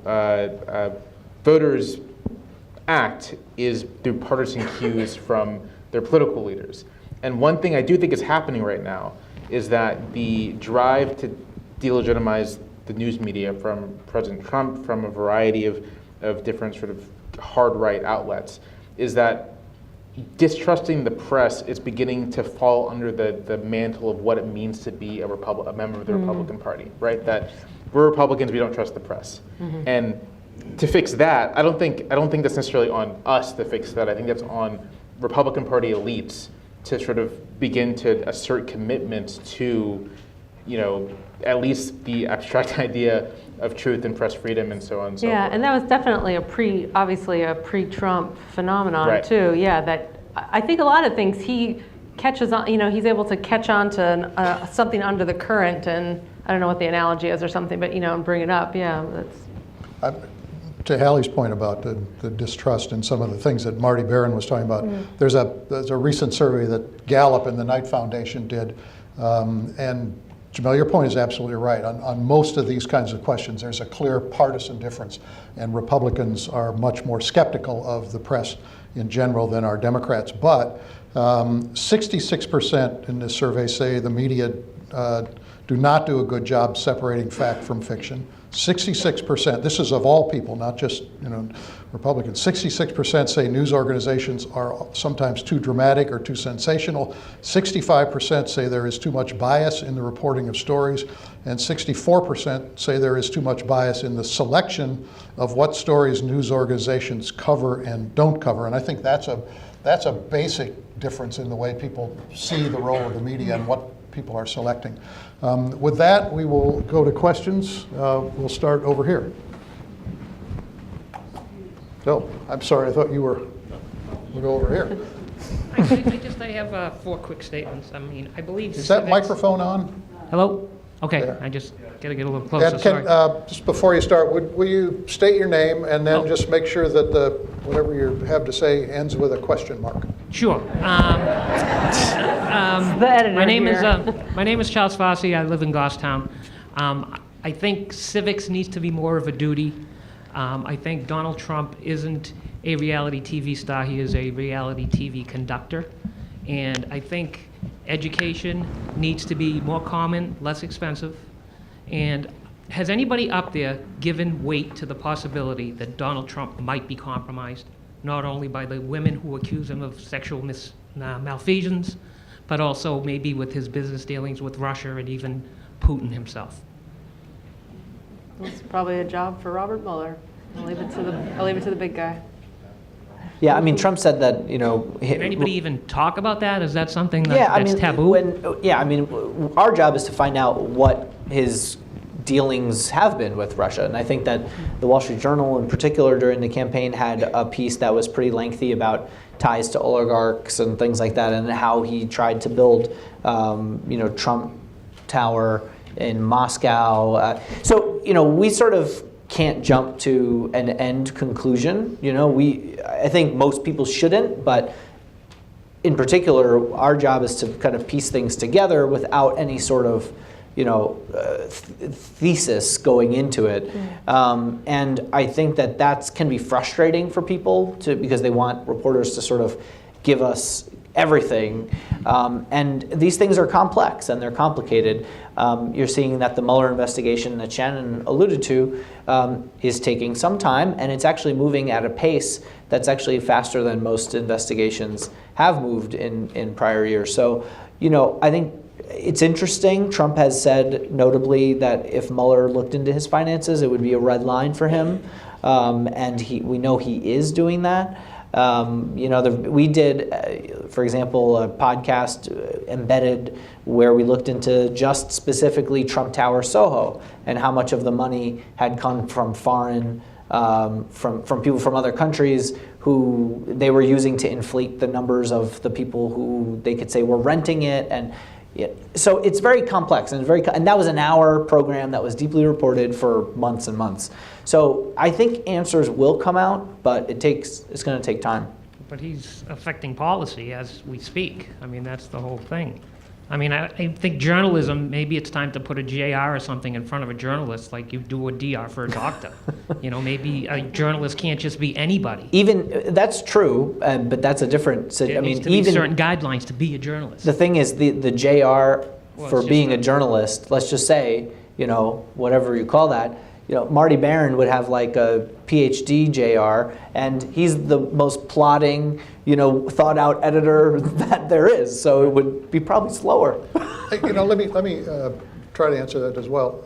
voters act is through partisan cues from their political leaders. And one thing I do think is happening right now is that the drive to delegitimize the news media from President Trump, from a variety of different sort of hard right outlets, is that distrusting the press is beginning to fall under the mantle of what it means to be a member of the Republican Party, right? That we're Republicans, we don't trust the press. And to fix that, I don't think that's necessarily on us to fix that. I think that's on Republican Party elites to sort of begin to assert commitments to, at least the abstract idea of truth and press freedom and so on and so forth. And that was definitely obviously a pre-Trump phenomenon, right, too. Yeah, that I think a lot of things he catches on, he's able to catch on to something under the current, and I don't know what the analogy is or something, but, and bring it up. Yeah, that's. To Hallie's point about the distrust and some of the things that Marty Barron was talking about, there's a recent survey that Gallup and the Knight Foundation did, and Jamelle, your point is absolutely right. On most of these kinds of questions, there's a clear partisan difference, and Republicans are much more skeptical of the press in general than are Democrats. But 66% in this survey say the media do not do a good job separating fact from fiction. 66%, this is of all people, not just Republicans, 66% say news organizations are sometimes too dramatic or too sensational. 65% say there is too much bias in the reporting of stories, and 64% say there is too much bias in the selection of what stories news organizations cover and don't cover. And I think that's a basic difference in the way people see the role of the media and what people are selecting. With that, we will go to questions. We'll start over here. Oh, I'm sorry, I thought we'll go over here. I have 4 quick statements. I mean, I believe. Is that microphone on? Hello? Okay, There. I just got to get a little closer, And sorry. just before you start, will you state your name and then just make sure that whatever you have to say ends with a question mark? Sure. The editor My name here. is Charles Fossey. I live in Goffstown. I think civics needs to be more of a duty. I think Donald Trump isn't a reality TV star. He is a reality TV conductor. And I think education needs to be more common, less expensive. And has anybody up there given weight to the possibility that Donald Trump might be compromised, not only by the women who accuse him of sexual malfeasance, but also maybe with his business dealings with Russia and even Putin himself? It's probably a job for Robert Mueller. I'll leave it to the big guy. Yeah, I mean, Trump said that, Can anybody even talk about that? Is that something that's taboo? Our job is to find out what his dealings have been with Russia. And I think that the Wall Street Journal in particular during the campaign had a piece that was pretty lengthy about ties to oligarchs and things like that, and how he tried to build, Trump Tower in Moscow. So we sort of can't jump to an end conclusion. I think most people shouldn't, but in particular, our job is to kind of piece things together without any sort of thesis going into it. And I think that can be frustrating for people because they want reporters to sort of give us everything. And these things are complex and they're complicated. You're seeing that the Mueller investigation that Shannon alluded to is taking some time, and it's actually moving at a pace that's actually faster than most investigations have moved in prior years. So, I think it's interesting. Trump has said notably that if Mueller looked into his finances, it would be a red line for him. And we know he is doing that. We did, for example, a podcast Embedded where we looked into just specifically Trump Tower Soho and how much of the money had come from foreign, from people from other countries who they were using to inflate the numbers of the people who they could say were renting it. And so it's very complex and and that was an hour program that was deeply reported for months and months. So I think answers will come out, but it's going to take time. But he's affecting policy as we speak. I mean, that's the whole thing. I mean, I think journalism, maybe it's time to put a JR or something in front of a journalist like you do a DR for a doctor. Maybe a journalist can't just be anybody. Even, that's true, but that's a different, There needs to be certain guidelines to be a journalist. the thing is, the JR for it's being a just journalist, let's just say, whatever you call that, Marty Barron would have like a PhD JR, and he's the most plodding, thought out editor that there is. So it would be probably slower. Let me try to answer that as well.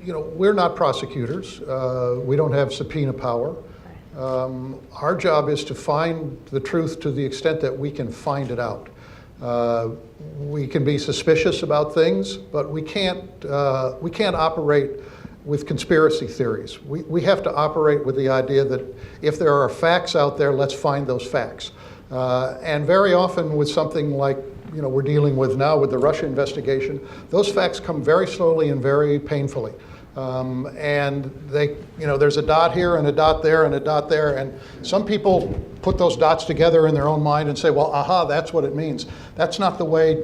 We're not prosecutors. We don't have subpoena power. Our job is to find the truth to the extent that we can find it out. We can be suspicious about things, but we can't operate with conspiracy theories. We have to operate with the idea that if there are facts out there, let's find those facts. And very often with something like we're dealing with now with the Russia investigation, those facts come very slowly and very painfully. And there's a dot here and a dot there and a dot there, and some people put those dots together in their own mind and say, well, aha, that's what it means. That's not the way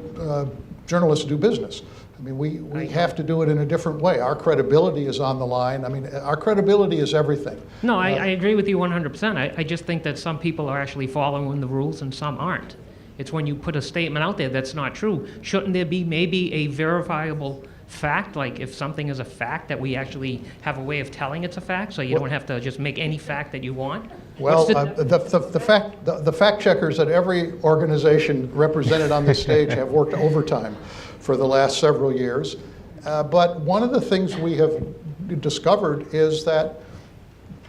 journalists do business. I mean, we have to do it in a different way. Our credibility is on the line. I mean, our credibility is everything. No, I agree with you 100%. I just think that some people are actually following the rules and some aren't. It's when you put a statement out there that's not true. Shouldn't there be maybe a verifiable fact, like if something is a fact, that we actually have a way of telling it's a fact, so you don't have to just make any fact that you want? Well, the fact checkers at every organization represented on this stage have worked overtime for the last several years. But one of the things we have discovered is that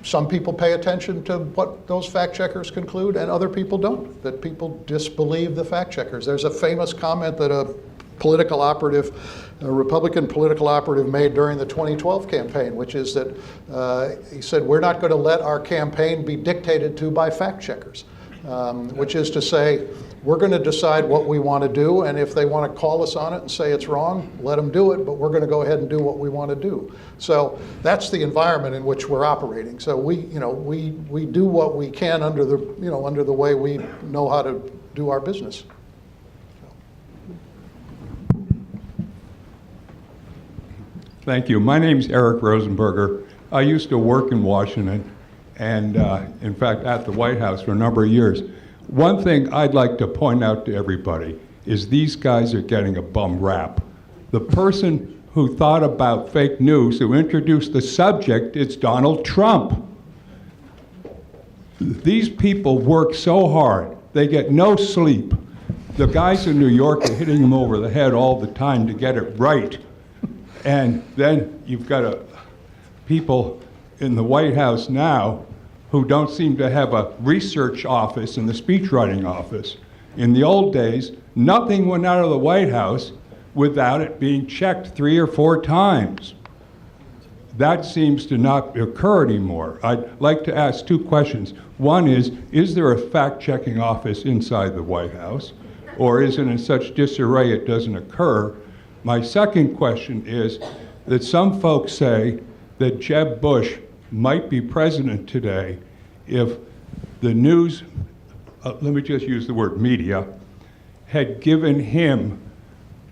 some people pay attention to what those fact checkers conclude and other people don't, that people disbelieve the fact checkers. There's a famous comment that a Republican political operative made during the 2012 campaign, which is that he said, we're not going to let our campaign be dictated to by fact checkers, which is to say, we're going to decide what we want to do, and if they want to call us on it and say it's wrong, let them do it, but we're going to go ahead and do what we want to do. So that's the environment in which we're operating. So we do what we can under the way we know how to do our business. Thank you. My name's Eric Rosenberger. I used to work in Washington and, in fact, at the White House for a number of years. One thing I'd like to point out to everybody is these guys are getting a bum rap. The person who thought about fake news, who introduced the subject, is Donald Trump. These people work so hard. They get no sleep. The guys in New York are hitting them over the head all the time to get it right. And then you've got people in the White House now who don't seem to have a research office and the speechwriting office. In the old days, nothing went out of the White House without it being checked 3 or 4 times. That seems to not occur anymore. I'd like to ask 2 questions. One is there a fact-checking office inside the White House, or is it in such disarray it doesn't occur? My second question is that some folks say that Jeb Bush might be president today if the news, let me just use the word media, had given him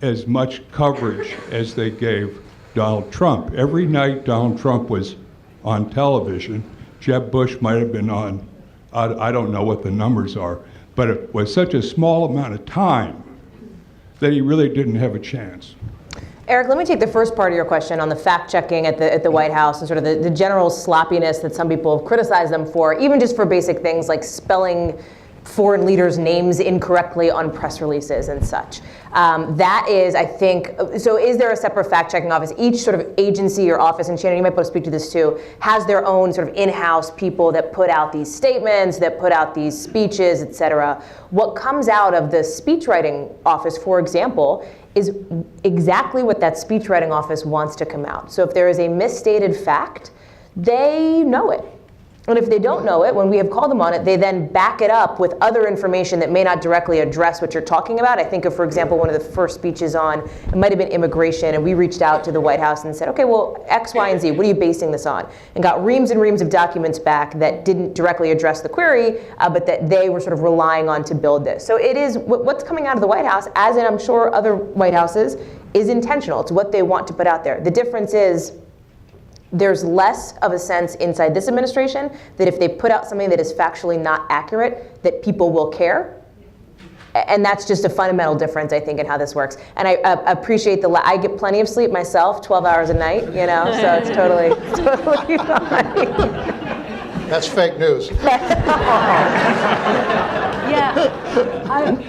as much coverage as they gave Donald Trump. Every night Donald Trump was on television, Jeb Bush might have been on, I don't know what the numbers are, but it was such a small amount of time that he really didn't have a chance. Eric, let me take the first part of your question on the fact-checking at the White House and sort of the general sloppiness that some people have criticized them for, even just for basic things like spelling foreign leaders' names incorrectly on press releases and such. That is, I think, so is there a separate fact-checking office? Each sort of agency or office, and Shannon, you might be able to speak to this too, has their own sort of in-house people that put out these statements, that put out these speeches, et cetera. What comes out of the speechwriting office, for example, is exactly what that speechwriting office wants to come out. So if there is a misstated fact, they know it. And if they don't know it, when we have called them on it, they then back it up with other information that may not directly address what you're talking about. I think of, for example, one of the first speeches on, it might have been immigration, and we reached out to the White House and said, okay, well, X, Y, and Z, what are you basing this on? And got reams and reams of documents back that didn't directly address the query, but that they were sort of relying on to build this. So it is, what's coming out of the White House, as in I'm sure other White Houses, is intentional. It's what they want to put out there. The difference is, there's less of a sense inside this administration that if they put out something that is factually not accurate, that people will care. And that's just a fundamental difference, I think, in how this works. And I appreciate I get plenty of sleep myself, 12 hours a night, you know, so it's totally fine. That's fake news. Yeah.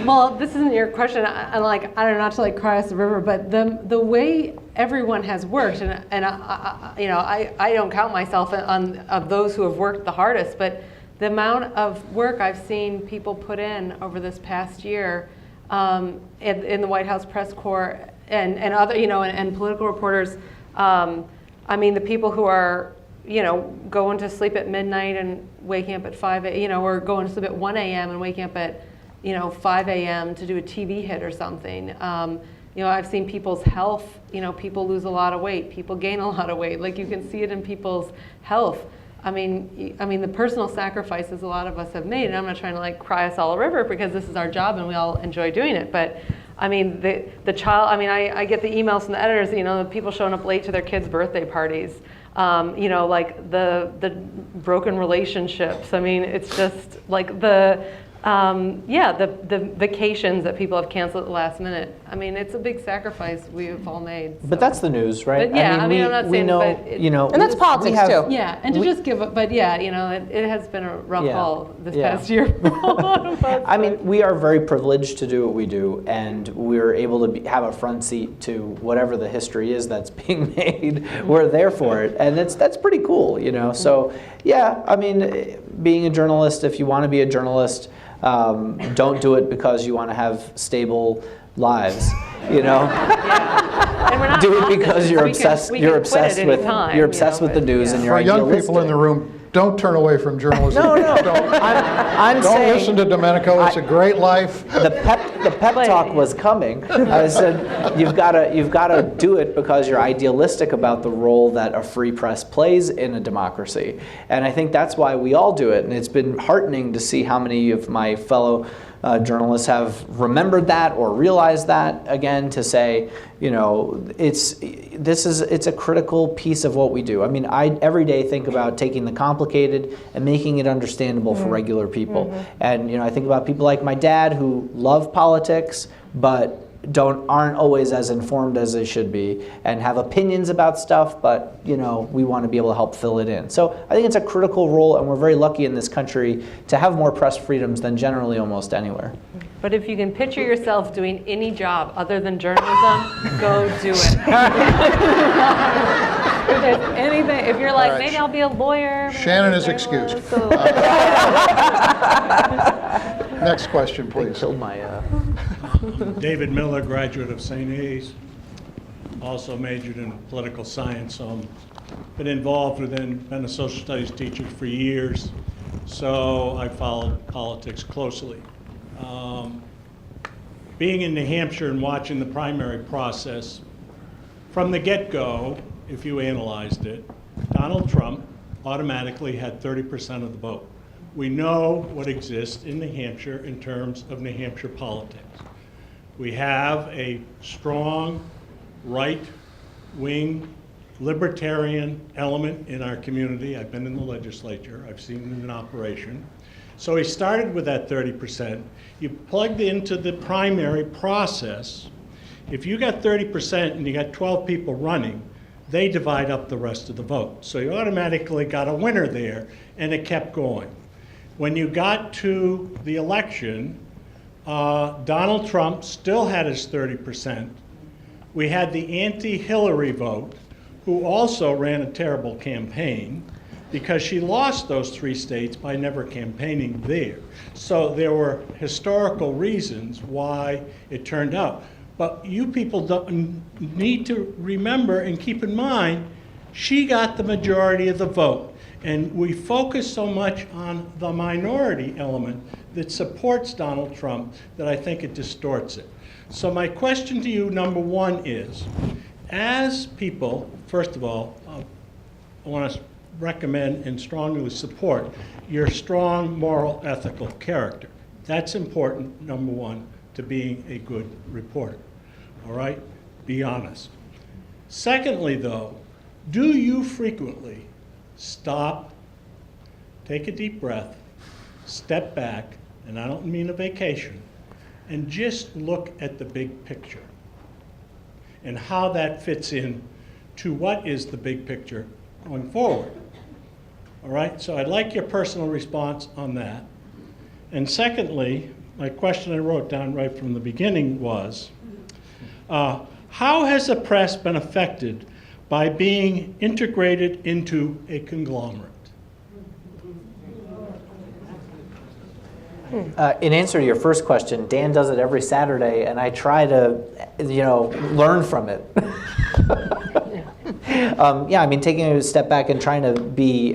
Well, this isn't your question. I don't know, not to cry us the river, but the way everyone has worked, and I don't count myself of those who have worked the hardest, but the amount of work I've seen people put in over this past year in the White House press corps and other, and political reporters. I mean, the people who are, going to sleep at midnight and waking up at 5 a.m., or going to sleep at 1 a.m. and waking up at, 5 a.m. to do a TV hit or something. I've seen people's health, people lose a lot of weight, people gain a lot of weight. You can see it in people's health. I mean, the personal sacrifices a lot of us have made, and I'm not trying to cry us all a river because this is our job and we all enjoy doing it. But I mean, the child. I mean, I get the emails from the editors. The people showing up late to their kids' birthday parties. The broken relationships. I mean, it's just the vacations that people have canceled at the last minute. I mean, it's a big sacrifice we've all made. So. But that's the news, right? But yeah, I'm not saying, know, but and that's politics too. Yeah, and to just give up, but yeah, it has been a rough haul this past year for a lot of us. I mean, we are very privileged to do what we do, and we're able to have a front seat to whatever the history is that's being made. We're there for it, and that's pretty cool, So yeah, I mean, being a journalist, if you want to be a journalist. Don't do it because you want to have stable lives, Yeah. And we're not Do it because you're obsessed. You're obsessed with the news, and you're For young idealistic. people in the room, don't turn away from journalism. No. I'm Don't saying listen to Domenico. It's a great life. the pep talk was coming. I said you've got to do it because you're idealistic about the role that a free press plays in a democracy, and I think that's why we all do it. And it's been heartening to see how many of my fellow journalists have remembered that or realized that again, to say, it's a critical piece of what we do. I mean, I every day think about taking the complicated and making it understandable for regular people. And I think about people like my dad who love politics but aren't always as informed as they should be and have opinions about stuff, but we want to be able to help fill it in. So I think it's a critical role, and we're very lucky in this country to have more press freedoms than generally almost anywhere. But if you can picture yourself doing any job other than journalism, go do it. If there's anything, if you're like, All right. maybe I'll be a lawyer. Shannon is excused. Next question, please. Killed my. David Miller, graduate of St. A's, also majored in political science. Been involved been a social studies teacher for years, so I followed politics closely. Being in New Hampshire and watching the primary process, from the get-go, if you analyzed it, Donald Trump automatically had 30% of the vote. We know what exists in New Hampshire in terms of New Hampshire politics. We have a strong right-wing libertarian element in our community. I've been in the legislature. I've seen it in operation. So he started with that 30%. You plugged into the primary process. If you got 30% and you got 12 people running, they divide up the rest of the vote. So you automatically got a winner there, and it kept going. When you got to the election, Donald Trump still had his 30%. We had the anti-Hillary vote, who also ran a terrible campaign because she lost those 3 states by never campaigning there. So there were historical reasons why it turned out. But you people need to remember and keep in mind, she got the majority of the vote. And we focus so much on the minority element that supports Donald Trump that I think it distorts it. So my question to you, number one, is, as people, first of all, I want to recommend and strongly support your strong moral, ethical character. That's important, number one, to being a good reporter. All right? Be honest. Secondly, though, do you frequently stop, take a deep breath, step back, and I don't mean a vacation, and just look at the big picture and how that fits in to what is the big picture going forward? All right, so I'd like your personal response on that. And secondly, my question I wrote down right from the beginning was, how has the press been affected by being integrated into a conglomerate? In answer to your first question, Dan does it every Saturday, and I try to, learn from it. Yeah, I mean, taking a step back and trying to be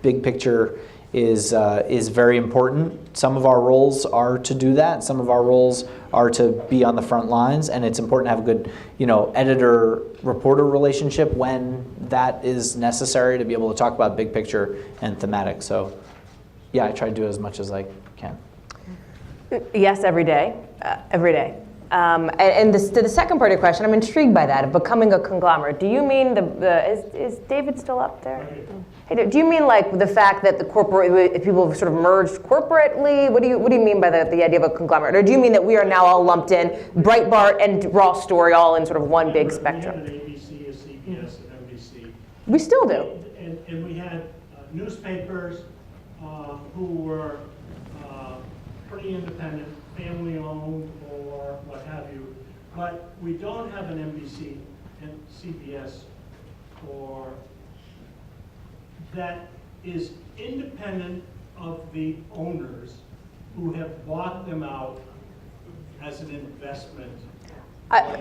big picture is very important. Some of our roles are to do that. Some of our roles are to be on the front lines, and it's important to have a good, editor-reporter relationship when that is necessary to be able to talk about big picture and thematic. So, yeah, I try to do as much as I can. Yes, every day, every day. And to the second part of your question, I'm intrigued by that, of becoming a conglomerate. Do you mean is David still up there? Hey, do you mean like the fact that the corporate, people have sort of merged corporately? What do you mean by the idea of a conglomerate? Or do you mean that we are now all lumped in, Breitbart and Raw Story, all in sort of one big spectrum? We had an ABC, a CBS, and NBC. We still do. And we had newspapers who were pretty independent, family-owned, or what have you. But we don't have an NBC and CBS or that is independent of the owners who have bought them out as an investment.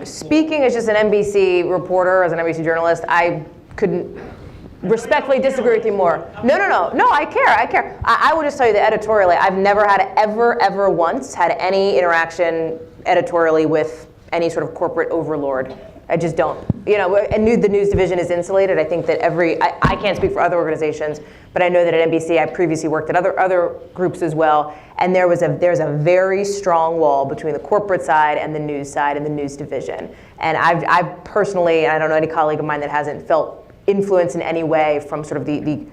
Speaking as just an NBC reporter, as an NBC journalist, I couldn't respectfully disagree with you more. No, I care. I would just tell you that editorially, I've never had ever once had any interaction editorially with any sort of corporate overlord. I just don't. And the news division is insulated. I think that I can't speak for other organizations, but I know that at NBC, I previously worked at other groups as well, and there's a very strong wall between the corporate side and the news side and the news division. And I've personally, I don't know any colleague of mine that hasn't felt influence in any way from sort of the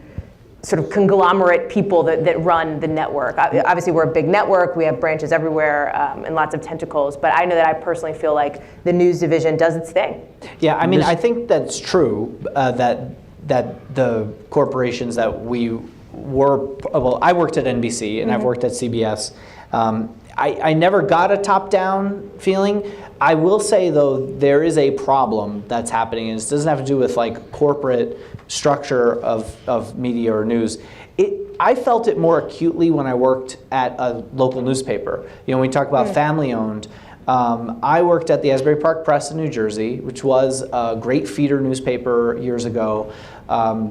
sort of conglomerate people that run the network. Obviously, we're a big network. We have branches everywhere and lots of tentacles. But I know that I personally feel like the news division does its thing. Yeah, I mean, I think that's true, that the corporations that we were, well, I worked at NBC and I've worked at CBS. I never got a top-down feeling. I will say, though, there is a problem that's happening, and it doesn't have to do with like corporate structure of media or news. I felt it more acutely when I worked at a local newspaper. When we talk about family-owned, I worked at the Asbury Park Press in New Jersey, which was a great feeder newspaper years ago.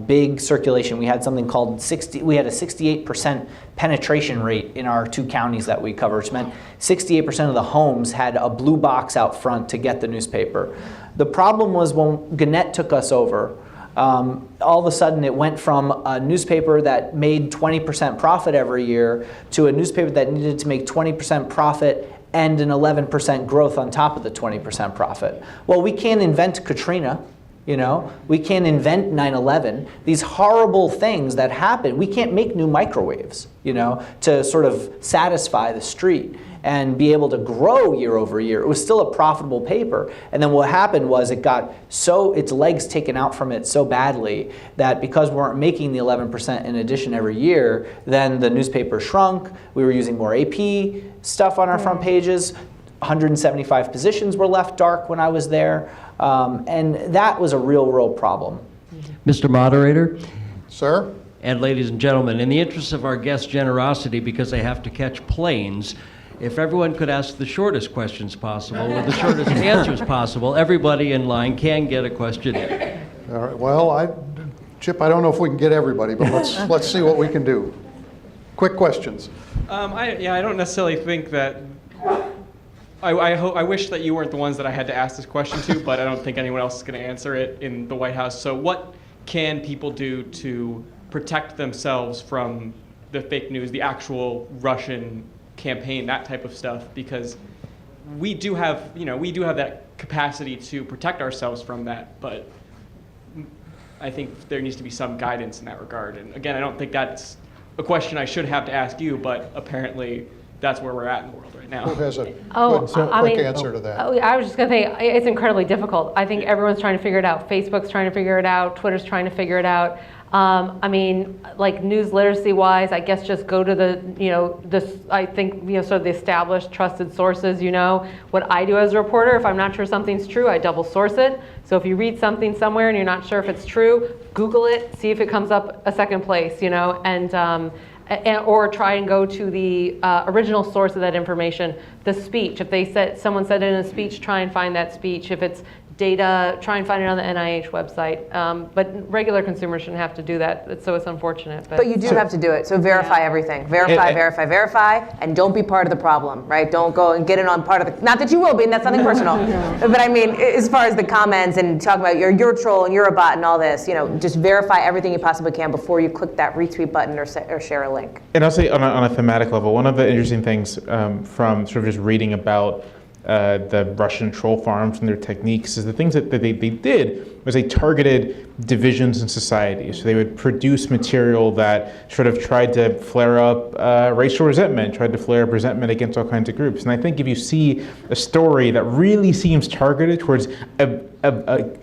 Big circulation. We had something called we had a 68% penetration rate in our 2 counties that we cover, which meant 68% of the homes had a blue box out front to get the newspaper. The problem was when Gannett took us over, all of a sudden it went from a newspaper that made 20% profit every year to a newspaper that needed to make 20% profit and an 11% growth on top of the 20% profit. Well, we can't invent Katrina. We can't invent 9/11. These horrible things that happen, we can't make new microwaves, to sort of satisfy the street and be able to grow year over year. It was still a profitable paper. And then what happened was it got its legs taken out from it so badly that because we weren't making the 11% in addition every year, then the newspaper shrunk. We were using more AP stuff on our front pages. 175 positions were left dark when I was there. And that was a real problem. Mr. Moderator? Sir? And ladies and gentlemen, in the interest of our guests' generosity, because they have to catch planes, if everyone could ask the shortest questions possible with the shortest answers possible, everybody in line can get a question in. All right. Well, Chip, I don't know if we can get everybody, but let's see what we can do. Quick questions. I don't necessarily think that. I wish that you weren't the ones that I had to ask this question to, but I don't think anyone else is going to answer it in the White House. So what can people do to protect themselves from the fake news, the actual Russian campaign, that type of stuff? Because we do have that capacity to protect ourselves from that, but I think there needs to be some guidance in that regard. And again, I don't think that's a question I should have to ask you, but apparently that's where we're at in the world right now. Who has a quick answer to that? I was just going to say, it's incredibly difficult. I think everyone's trying to figure it out. Facebook's trying to figure it out. Twitter's trying to figure it out. Like news literacy wise, I guess just go to I think, sort of the established trusted sources. What I do as a reporter, if I'm not sure something's true, I double source it. So if you read something somewhere and you're not sure if it's true, Google it, see if it comes up a second place, or try and go to the original source of that information, the speech. If someone said it in a speech, try and find that speech. If it's data, try and find it on the NIH website. But regular consumers shouldn't have to do that, so it's unfortunate. But you do have to do it, so verify everything. Verify, and don't be part of the problem, right? Don't go and get in on part of the, not that you will be, and that's nothing personal. But I mean, as far as the comments and talk about you're a troll and you're a bot and all this, just verify everything you possibly can before you click that retweet button or share a link. And I'll say on a thematic level, one of the interesting things from sort of just reading about the Russian troll farms and their techniques is the things that they did was they targeted divisions in society. So they would produce material that sort of tried to flare up racial resentment, tried to flare up resentment against all kinds of groups. And I think if you see a story that really seems targeted towards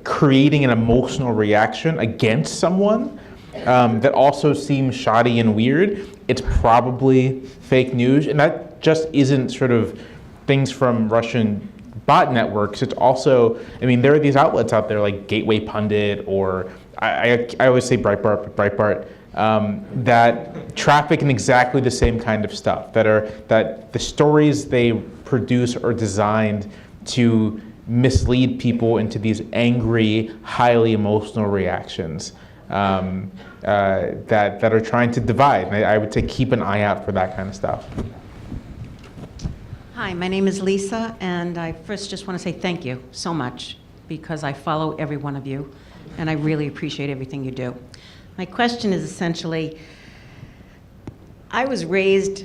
creating an emotional reaction against someone, that also seems shoddy and weird, it's probably fake news. And that just isn't sort of things from Russian bot networks. It's also, there are these outlets out there like Gateway Pundit, or I always say Breitbart, that traffic in exactly the same kind of stuff, that the stories they produce are designed to mislead people into these angry, highly emotional reactions that are trying to divide. And I would say keep an eye out for that kind of stuff. Hi, my name is Lisa, and I first just want to say thank you so much, because I follow every one of you, and I really appreciate everything you do. My question is essentially, I was raised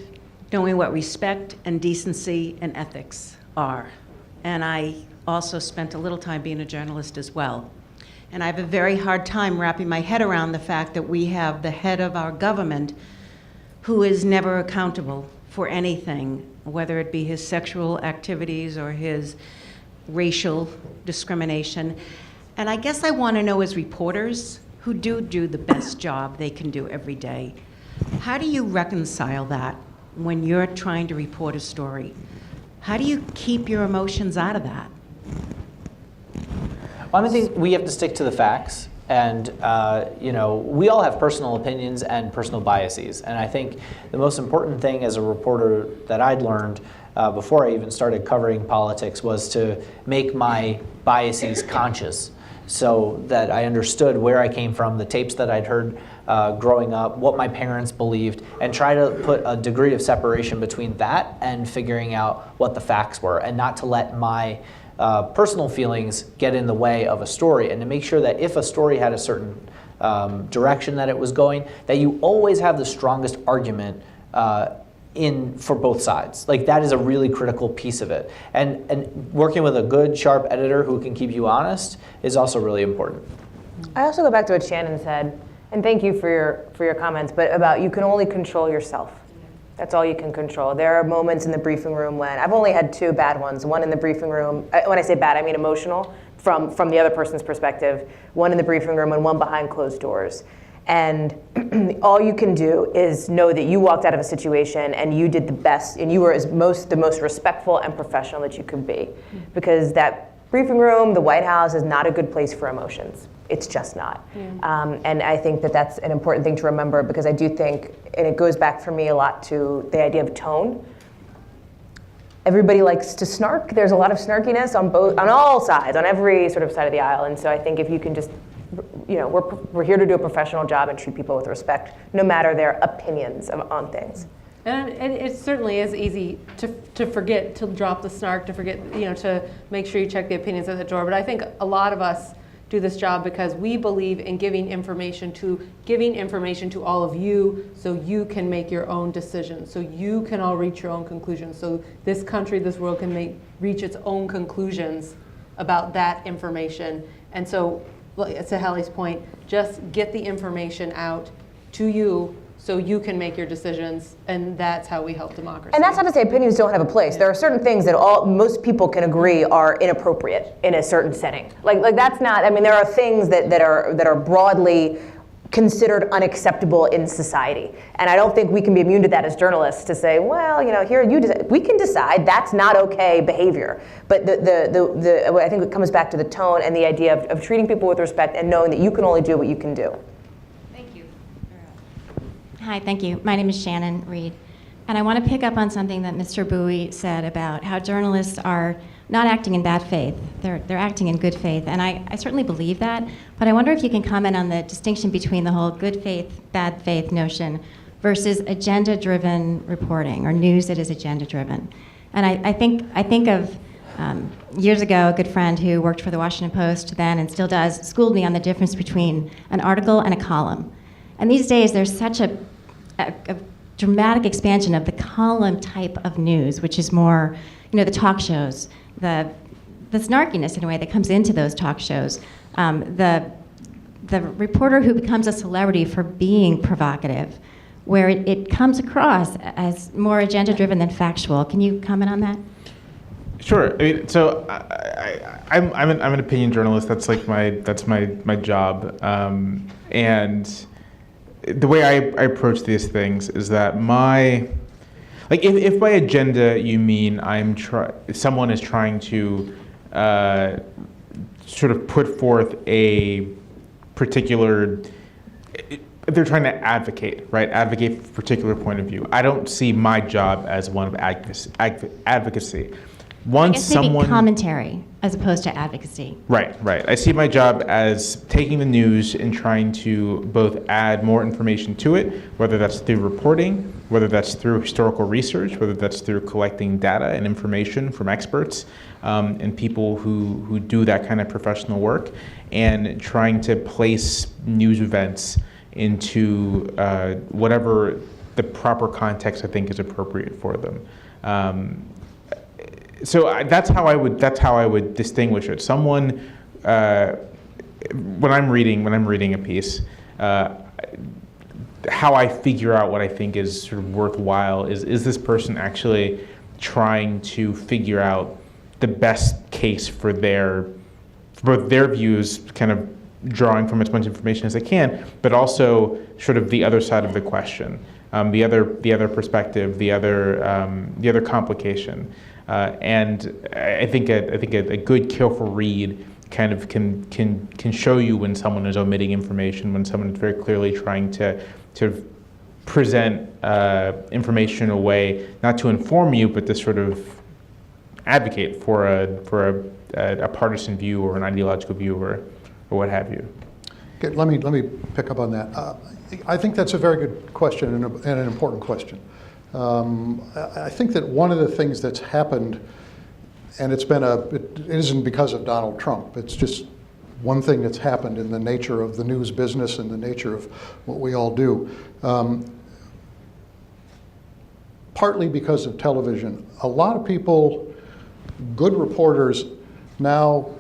knowing what respect and decency and ethics are, and I also spent a little time being a journalist as well. And I have a very hard time wrapping my head around the fact that we have the head of our government who is never accountable for anything, whether it be his sexual activities or his racial discrimination. And I guess I want to know, as reporters who do the best job they can do every day, how do you reconcile that when you're trying to report a story? How do you keep your emotions out of that? Well, I think we have to stick to the facts. And we all have personal opinions and personal biases. And I think the most important thing as a reporter that I'd learned before I even started covering politics was to make my biases conscious, so that I understood where I came from, the tapes that I'd heard growing up, what my parents believed, and try to put a degree of separation between that and figuring out what the facts were, and not to let my personal feelings get in the way of a story, and to make sure that if a story had a certain direction that it was going, that you always have the strongest argument for both sides. Like, that is a really critical piece of it. And working with a good, sharp editor who can keep you honest is also really important. I also go back to what Shannon said, and thank you for your comments, but about you can only control yourself. That's all you can control. There are moments in the briefing room when, I've only had 2 bad ones. One in the briefing room, when I say bad, I mean emotional, from the other person's perspective. One in the briefing room and one behind closed doors. And all you can do is know that you walked out of a situation and you did the best, and you were the most respectful and professional that you could be. Because that briefing room, the White House, is not a good place for emotions. It's just not. And I think that that's an important thing to remember, because I do think, and it goes back for me a lot to the idea of tone. Everybody likes to snark. There's a lot of snarkiness on all sides, on every sort of side of the aisle. And so I think if you can just, we're here to do a professional job and treat people with respect, no matter their opinions on things. And it certainly is easy to forget, to drop the snark, to forget, to make sure you check the opinions at the door. But I think a lot of us do this job because we believe in giving information to all of you, so you can make your own decisions, so you can all reach your own conclusions, so this country, this world can reach its own conclusions about that information. And so, to Hallie's point, just get the information out to you so you can make your decisions, and that's how we help democracy. And that's not to say opinions don't have a place. There are certain things that most people can agree are inappropriate in a certain setting. Like that's not, I mean, there are things that are broadly considered unacceptable in society. And I don't think we can be immune to that as journalists to say, well, here we can decide that's not okay behavior. But I think it comes back to the tone and the idea of treating people with respect and knowing that you can only do what you can do. Hi, thank you. My name is Shannon Reed, and I want to pick up on something that Mr. Bouie said about how journalists are not acting in bad faith. They're acting in good faith, and I certainly believe that, but I wonder if you can comment on the distinction between the whole good faith, bad faith notion versus agenda-driven reporting, or news that is agenda-driven. And I think of years ago, a good friend who worked for the Washington Post then and still does, schooled me on the difference between an article and a column. And these days, there's such a dramatic expansion of the column type of news, which is more, the talk shows, the snarkiness in a way that comes into those talk shows, the reporter who becomes a celebrity for being provocative, where it comes across as more agenda-driven than factual. Can you comment on that? Sure. I mean, so I'm an opinion journalist. That's like my job, and the way I approach these things is that if by agenda you mean someone is trying to sort of put forth a particular, they're trying to advocate for a particular point of view. I don't see my job as one of advocacy. I guess maybe commentary as opposed to advocacy. Right. I see my job as taking the news and trying to both add more information to it, whether that's through reporting, whether that's through historical research, whether that's through collecting data and information from experts and people who do that kind of professional work, and trying to place news events into whatever the proper context I think is appropriate for them. So that's how I would distinguish it. Someone, when I'm reading a piece, how I figure out what I think is sort of worthwhile is this person actually trying to figure out the best case for both their views, kind of drawing from as much information as they can, but also sort of the other side of the question, the other perspective, the other complication. And I think a good careful read kind of can show you when someone is omitting information, when someone is very clearly trying to present information in a way not to inform you, but to sort of advocate for a partisan view or an ideological view or what have you. Okay, let me pick up on that. I think that's a very good question and an important question. I think that one of the things that's happened, and it isn't because of Donald Trump, it's just one thing that's happened in the nature of the news business and the nature of what we all do. Partly because of television, a lot of people, good reporters, now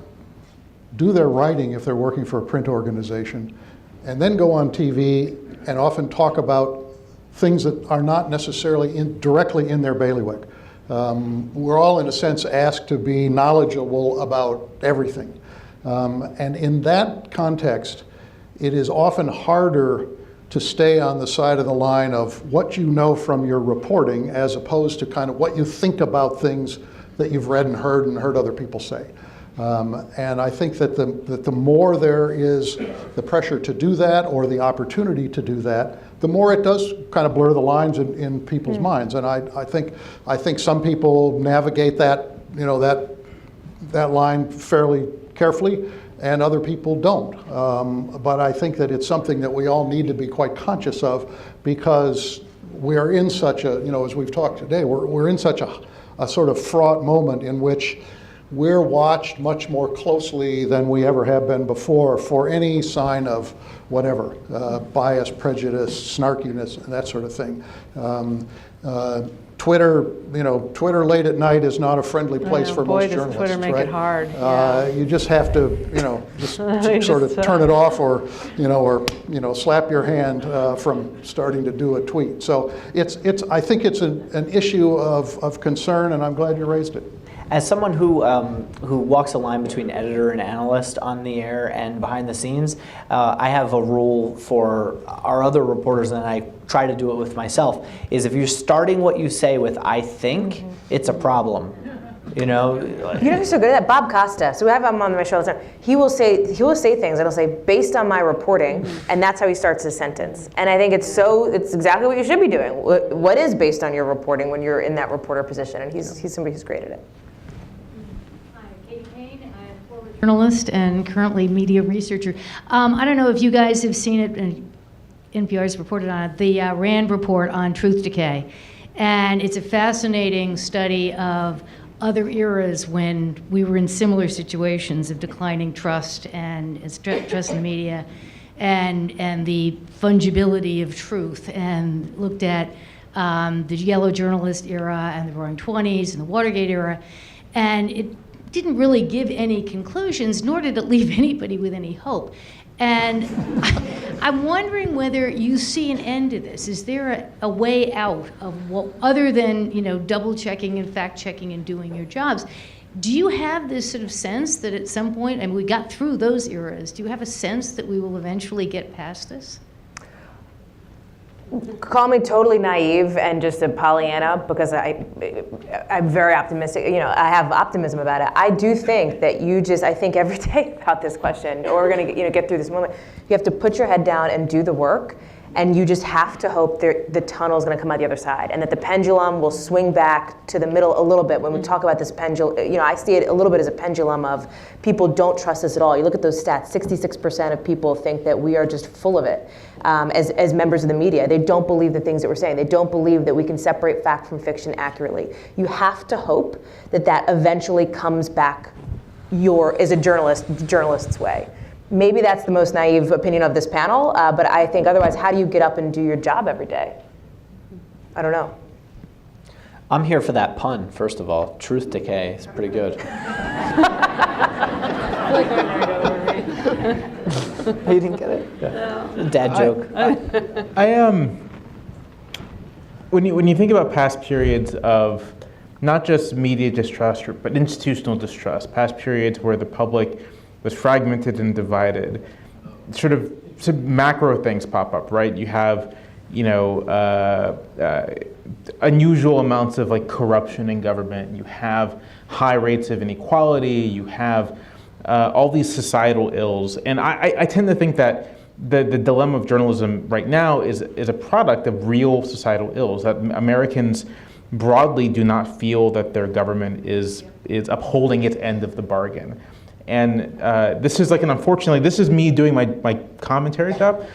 do their writing if they're working for a print organization, and then go on TV and often talk about things that are not necessarily directly in their bailiwick. We're all, in a sense, asked to be knowledgeable about everything. And in that context, it is often harder to stay on the side of the line of what you know from your reporting as opposed to kind of what you think about things that you've read and heard other people say. And I think that the more there is the pressure to do that or the opportunity to do that, the more it does kind of blur the lines in people's minds. And I think some people navigate that line fairly carefully, and other people don't. But I think that it's something that we all need to be quite conscious of, because we are in such a, as we've talked today, we're in such a sort of fraught moment in which we're watched much more closely than we ever have been before for any sign of whatever, bias, prejudice, snarkiness, and that sort of thing. Twitter, Twitter late at night is not a friendly place for most journalists. Boy, does Twitter make right? it hard. You just have to, just sort of turn it off, or slap your hand from starting to do a tweet. So I think it's an issue of concern, and I'm glad you raised it. As someone who walks a line between editor and analyst on the air and behind the scenes, I have a rule for our other reporters, and I try to do it with myself, is if you're starting what you say with "I think," it's a problem. You know who's so good at that? Bob Costa. So we have him on my show all the time. He will say things, and he'll say, based on my reporting, and that's how he starts his sentence. And I think it's exactly what you should be doing. What is based on your reporting when you're in that reporter position? And he's somebody who's great at it. Journalist and currently media researcher. I don't know if you guys have seen it, and NPR's reported on it, the RAND report on truth decay. And it's a fascinating study of other eras when we were in similar situations of declining trust and trust in the media and the fungibility of truth, and looked at the yellow journalist era and the Roaring '20s and the Watergate era. And it didn't really give any conclusions, nor did it leave anybody with any hope. And I'm wondering whether you see an end to this. Is there a way out of what, other than double checking and fact checking and doing your jobs? Do you have this sort of sense that at some point, and we got through those eras, do you have a sense that we will eventually get past this? Call me totally naive and just a Pollyanna, because I'm very optimistic. I have optimism about it. I do think that I think every day about this question, or we're going to get through this moment. You have to put your head down and do the work, and you just have to hope the tunnel is going to come out the other side, and that the pendulum will swing back to the middle a little bit. When we talk about this pendulum, I see it a little bit as a pendulum of people don't trust us at all. You look at those stats, 66% of people think that we are just full of it. As members of the media, they don't believe the things that we're saying. They don't believe that we can separate fact from fiction accurately. You have to hope that eventually comes back as a journalist's way. Maybe that's the most naive opinion of this panel, but I think otherwise, how do you get up and do your job every day? I don't know. I'm here for that pun, first of all. Truth decay is pretty good. You didn't get it? Yeah. Dad joke. When you think about past periods of not just media distrust, but institutional distrust, past periods where the public was fragmented and divided, some macro things pop up, right? You have, unusual amounts of corruption in government. You have high rates of inequality. You have all these societal ills, and I tend to think that the dilemma of journalism right now is a product of real societal ills, that Americans broadly do not feel that their government is upholding its end of the bargain. And this is unfortunately, this is me doing my commentary job.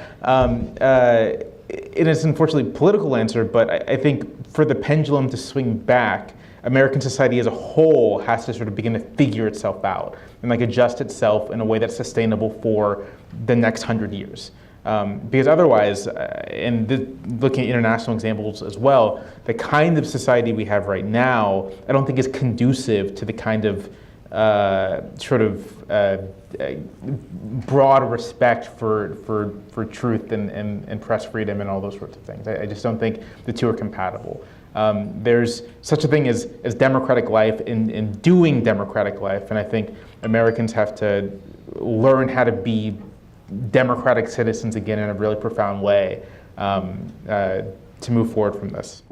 It is unfortunately a political answer, but I think for the pendulum to swing back, American society as a whole has to begin to figure itself out and adjust itself in a way that's sustainable for the next 100 years. Because otherwise, looking at international examples as well, the kind of society we have right now, I don't think is conducive to the kind of broad respect for truth and press freedom and all those sorts of things. I just don't think the two are compatible. There's such a thing as democratic life in doing democratic life, and I think Americans have to learn how to be democratic citizens again in a really profound way to move forward from this.